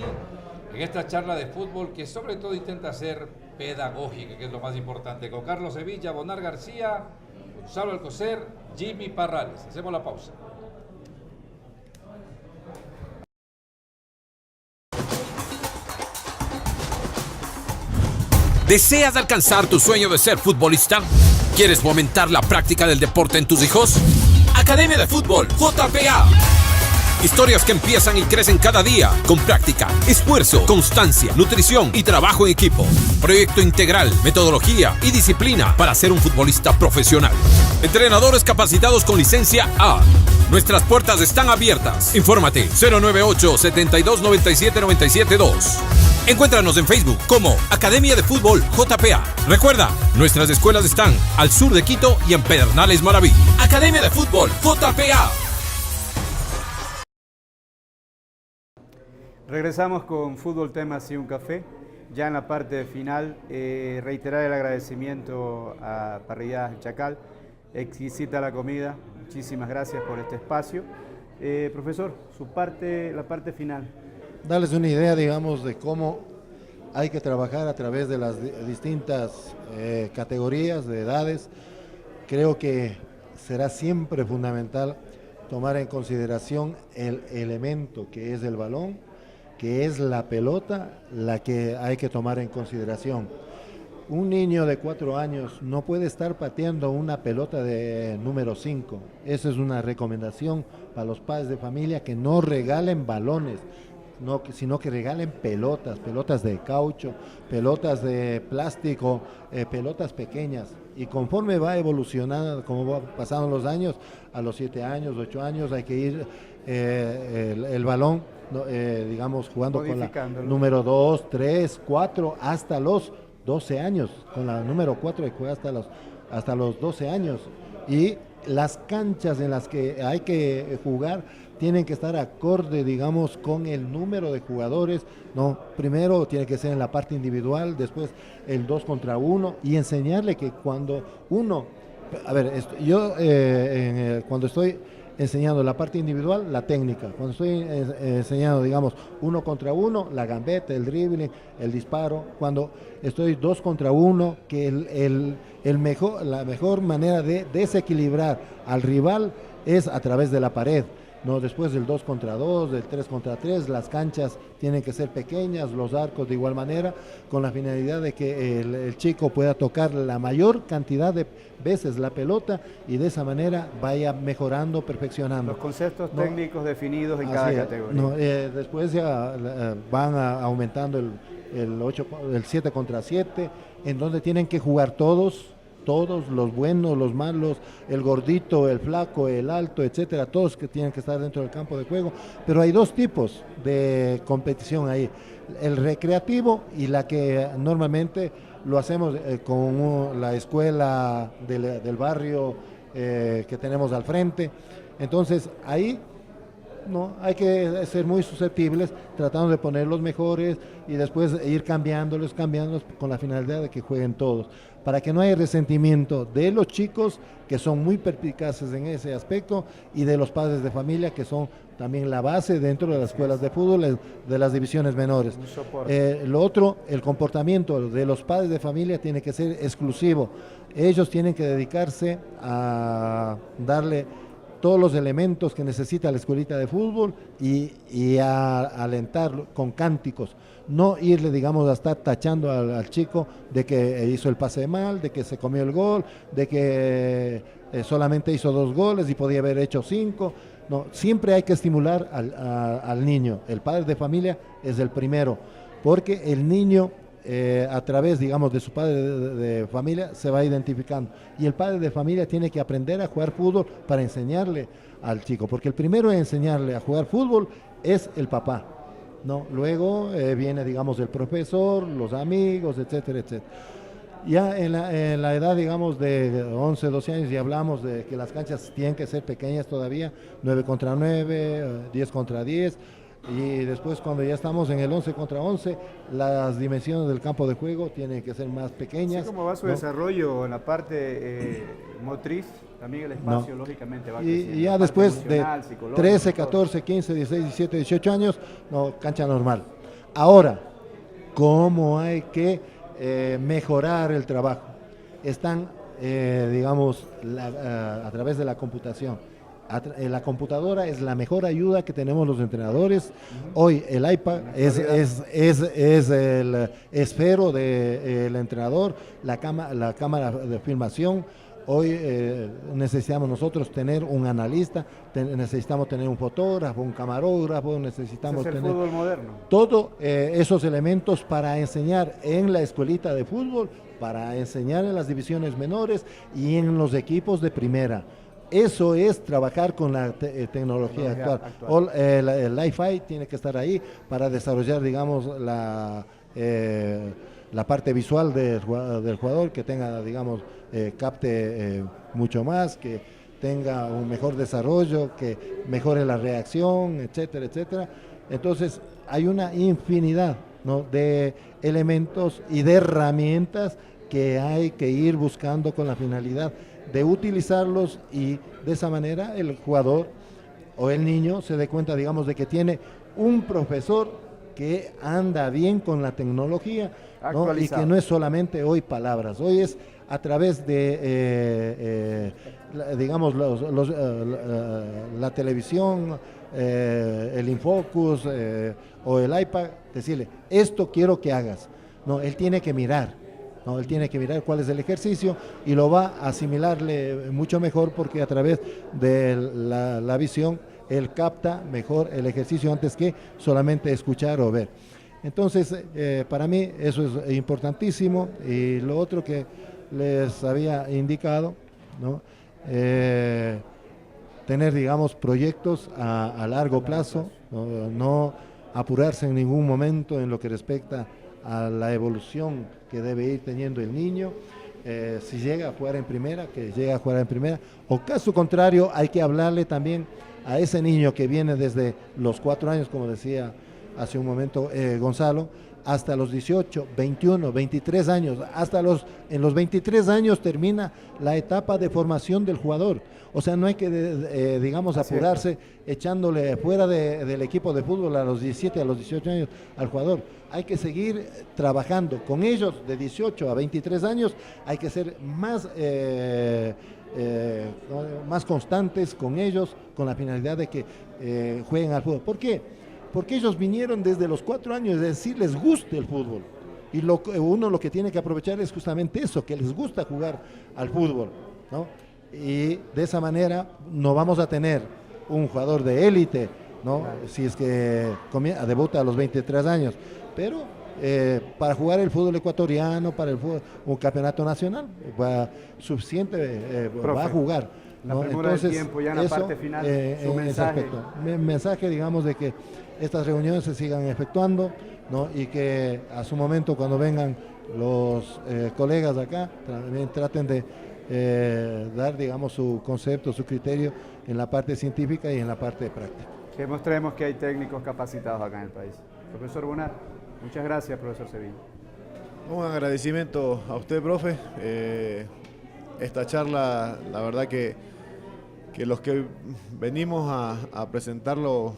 en esta charla de fútbol que sobre todo intenta ser pedagógica, que es lo más importante, con Carlos Sevilla, Bonar García, Gonzalo Alcocer, Jimmy Parrales. Hacemos la pausa. ¿Deseas alcanzar tu sueño de ser futbolista? ¿Quieres fomentar la práctica del deporte en tus hijos? Academia de Fútbol JPA. Historias que empiezan y crecen cada día con práctica, esfuerzo, constancia, nutrición y trabajo en equipo. Proyecto integral, metodología y disciplina para ser un futbolista profesional. Entrenadores capacitados con licencia A. Nuestras puertas están abiertas. Infórmate 098-7297-972. Encuéntranos en Facebook como Academia de Fútbol JPA. Recuerda, nuestras escuelas están al sur de Quito y en Pedernales Maraví. Academia de Fútbol JPA. Regresamos con Fútbol Temas y un Café. Ya en la parte final, reiterar el agradecimiento a Parrilladas El Chacal. Exquisita la comida. Muchísimas gracias por este espacio. Profesor, la parte final. Darles una idea, digamos, de cómo hay que trabajar a través de las distintas categorías de edades. Creo que será siempre fundamental tomar en consideración el elemento que es el balón, que es la pelota, la que hay que tomar en consideración. Un niño de 4 años no puede estar pateando una pelota de número 5. Esa es una recomendación para los padres de familia, que no regalen balones, sino que regalen pelotas de caucho, pelotas de plástico, pelotas pequeñas. Y conforme va evolucionando, como va pasando los años, a los 7 años, 8 años, hay que ir el balón, digamos, jugando con la número 2, 3, 4, hasta los 12 años. Con la número 4 hay que jugar hasta los 12 años. Y las canchas en las que hay que jugar tienen que estar acorde, digamos, con el número de jugadores. No, primero tiene que ser en la parte individual, después el 2 contra 1, y enseñarle que cuando uno, cuando estoy enseñando la parte individual, la técnica, cuando estoy enseñando, digamos, 1 contra 1, la gambeta, el dribbling, el disparo, cuando estoy 2 contra 1, que la mejor manera de desequilibrar al rival es a través de la pared. No, después del 2 contra 2, del 3 contra 3, las canchas tienen que ser pequeñas, los arcos de igual manera, con la finalidad de que el chico pueda tocar la mayor cantidad de veces la pelota y de esa manera vaya mejorando, perfeccionando. Los conceptos técnicos definidos en cada categoría. Después ya van aumentando el 7 contra 7, en donde tienen que jugar todos, los buenos, los malos, el gordito, el flaco, el alto, etcétera, todos que tienen que estar dentro del campo de juego. Pero hay 2 tipos de competición ahí. el recreativo y la que normalmente lo hacemos con la escuela del barrio que tenemos al frente. Entonces ahí no hay que ser muy susceptibles, tratando de poner los mejores y después ir cambiándolos con la finalidad de que jueguen todos, para que no haya resentimiento de los chicos, que son muy perspicaces en ese aspecto, y de los padres de familia, que son también la base dentro de las escuelas de fútbol de las divisiones menores. Lo otro, el comportamiento de los padres de familia tiene que ser exclusivo. Ellos tienen que dedicarse a darle todos los elementos que necesita la escuelita de fútbol y a alentarlo con cánticos, no irle, digamos, a estar tachando al chico de que hizo el pase mal, de que se comió el gol, de que solamente hizo 2 goles y podía haber hecho 5. No, siempre hay que estimular al niño. El padre de familia es el primero, porque el niño a través, digamos, de su padre de familia se va identificando, y el padre de familia tiene que aprender a jugar fútbol para enseñarle al chico, porque el primero en enseñarle a jugar fútbol es el papá, ¿no? Luego viene, digamos, el profesor, los amigos, etcétera, etcétera. Ya en la edad, digamos, de 11, 12 años, ya hablamos de que las canchas tienen que ser pequeñas todavía, 9 contra 9, 10 contra 10, y después cuando ya estamos en el 11 contra 11, las dimensiones del campo de juego tienen que ser más pequeñas. Así como va su desarrollo en la parte motriz, también el espacio lógicamente va creciendo. Y ya después de 13, 14, 15, 16, 17, 18 años, no, cancha normal. Ahora, ¿cómo hay que mejorar el trabajo? Están, digamos, a través de la computación. La computadora es la mejor ayuda que tenemos los entrenadores. Hoy el iPad es el esfero del entrenador, la cámara de filmación. Hoy necesitamos nosotros tener un analista, necesitamos tener un fotógrafo, un camarógrafo, necesitamos tener el fútbol moderno. Todos esos elementos para enseñar en la escuelita de fútbol, para enseñar en las divisiones menores y en los equipos de primera. Eso es trabajar con la tecnología actual. El Wi-Fi tiene que estar ahí para desarrollar, digamos, la parte visual del jugador, que tenga, digamos, capte mucho más, que tenga un mejor desarrollo, que mejore la reacción, etcétera, etcétera. Entonces, hay una infinidad, ¿no?, de elementos y de herramientas que hay que ir buscando con la finalidad de utilizarlos, y de esa manera el jugador o el niño se dé cuenta, digamos, de que tiene un profesor que anda bien con la tecnología, ¿no?, y que no es solamente hoy palabras, hoy es a través de, digamos, la televisión, el Infocus o el iPad, decirle, esto quiero que hagas. No, él tiene que mirar. No, él tiene que mirar cuál es el ejercicio y lo va a asimilarle mucho mejor, porque a través de la visión él capta mejor el ejercicio antes que solamente escuchar o ver. Entonces, para mí eso es importantísimo. Y lo otro que les había indicado, ¿no?, tener, digamos, proyectos a largo plazo, no apurarse en ningún momento en lo que respecta a la evolución que debe ir teniendo el niño. Si llega a jugar en primera, que llegue a jugar en primera, o caso contrario, hay que hablarle también a ese niño que viene desde los 4 años, como decía hace un momento Gonzalo, hasta los 18, 21, 23 años, en los 23 años termina la etapa de formación del jugador. O sea, no hay que, digamos, apurarse echándole fuera del equipo de fútbol a los 17, a los 18 años al jugador. Hay que seguir trabajando con ellos de 18 a 23 años, hay que ser más constantes con ellos, con la finalidad de que jueguen al fútbol. ¿Por qué? Porque ellos vinieron desde los 4 años, es decir, les gusta el fútbol. Y uno lo que tiene que aprovechar es justamente eso, que les gusta jugar al fútbol, ¿no? Y de esa manera no vamos a tener un jugador de élite, ¿no?, si es que debuta a los 23 años. Pero para jugar el fútbol ecuatoriano, para el fútbol, un campeonato nacional, suficiente va a jugar, ¿no? La premura del tiempo, ya en la parte final, su mensaje. Mi mensaje, digamos, de que estas reuniones se sigan efectuando, ¿no? Y que a su momento, cuando vengan los colegas acá, también traten de dar, digamos, su concepto, su criterio en la parte científica y en la parte práctica. Que mostremos que hay técnicos capacitados acá en el país. Profesor Bonar, muchas gracias, profesor Sevilla. Un agradecimiento a usted, profe. Esta charla, la verdad que los que venimos a presentar lo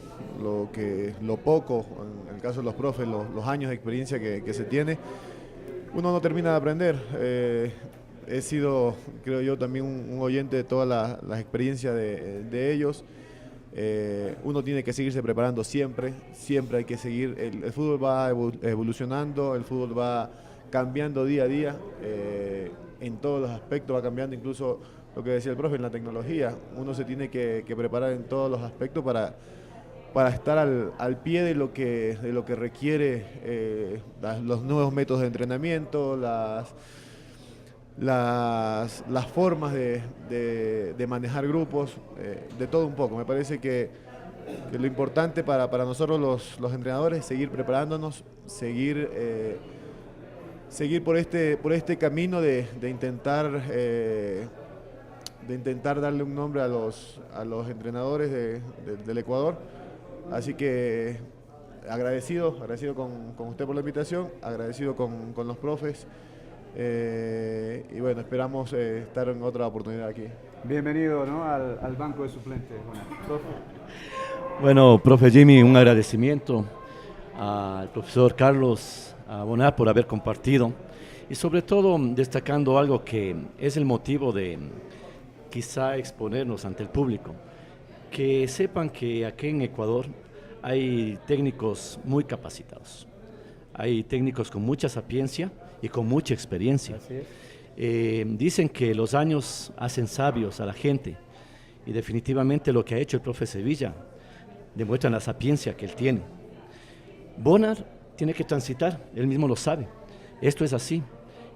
poco, en el caso de los profes, los años de experiencia que se tiene, uno no termina de aprender. He sido, creo yo, también un oyente de todas las experiencias de ellos. Uno tiene que seguirse preparando siempre hay que seguir. El fútbol va evolucionando, el fútbol va cambiando día a día, en todos los aspectos va cambiando, incluso lo que decía el profe, en la tecnología. Uno se tiene que preparar en todos los aspectos para estar al pie de lo que requiere los nuevos métodos de entrenamiento, las formas de manejar grupos, de todo un poco. Me parece que lo importante para nosotros los entrenadores es seguir preparándonos, seguir por este camino de intentar darle un nombre a los entrenadores del Ecuador. Así que agradecido con usted por la invitación, agradecido con los profes. Y bueno, esperamos estar en otra oportunidad aquí. Bienvenido, ¿no?, al banco de suplentes. Bueno, profe Jimmy, un agradecimiento al profesor Carlos Bonar por haber compartido y sobre todo destacando algo que es el motivo de quizá exponernos ante el público. Que sepan que aquí en Ecuador hay técnicos muy capacitados, hay técnicos con mucha sapiencia y con mucha experiencia. Dicen que los años hacen sabios a la gente y definitivamente lo que ha hecho el profe Sevilla demuestra la sapiencia que él tiene. Bonar tiene que transitar, él mismo lo sabe. Esto es así.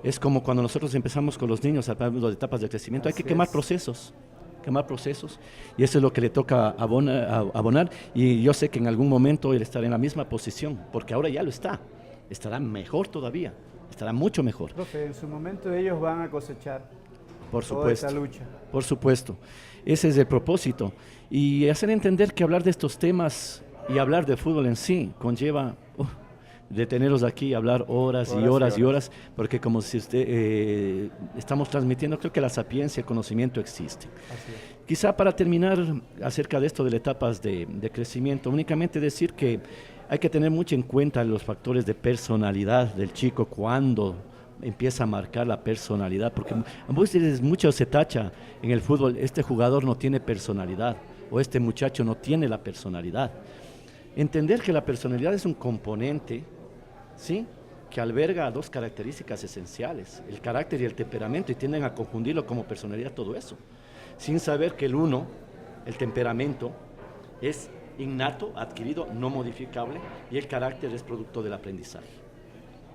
Es como cuando nosotros empezamos con los niños hablando de etapas de crecimiento. Hay que quemar procesos, y eso es lo que le toca a Bonar, y yo sé que en algún momento él estará en la misma posición, porque ahora ya lo estará mejor todavía, estará mucho mejor. Profe, en su momento ellos van a cosechar por toda supuesto, esa lucha. Por supuesto, ese es el propósito, y hacer entender que hablar de estos temas y hablar de fútbol en sí conlleva detenerlos aquí, hablar horas y horas, porque como si estamos transmitiendo, creo que la sapiencia, el conocimiento existe. Quizá para terminar acerca de esto de las etapas de crecimiento, únicamente decir que hay que tener mucho en cuenta los factores de personalidad del chico cuando empieza a marcar la personalidad, porque a veces mucho se tacha en el fútbol, este jugador no tiene personalidad o este muchacho no tiene la personalidad. Entender que la personalidad es un componente, ¿sí?, que alberga dos características esenciales, el carácter y el temperamento, y tienden a confundirlo como personalidad todo eso, sin saber que el temperamento es innato, adquirido, no modificable, y el carácter es producto del aprendizaje.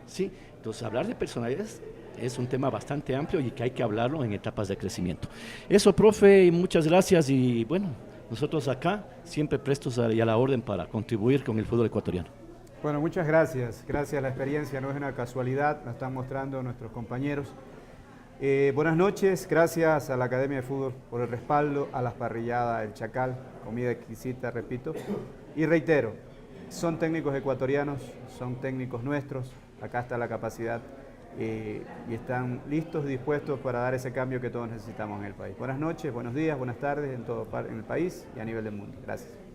¿Sí? Entonces, hablar de personalidades es un tema bastante amplio y que hay que hablarlo en etapas de crecimiento. Eso, profe, y muchas gracias, y bueno, nosotros acá siempre prestos y a la orden para contribuir con el fútbol ecuatoriano. Bueno, muchas gracias. Gracias a la experiencia, no es una casualidad, la están mostrando nuestros compañeros. Buenas noches, gracias a la Academia de Fútbol por el respaldo, a las parrilladas El Chacal, comida exquisita, repito. Y reitero, son técnicos ecuatorianos, son técnicos nuestros, acá está la capacidad y están listos y dispuestos para dar ese cambio que todos necesitamos en el país. Buenas noches, buenos días, buenas tardes en el país y a nivel del mundo. Gracias.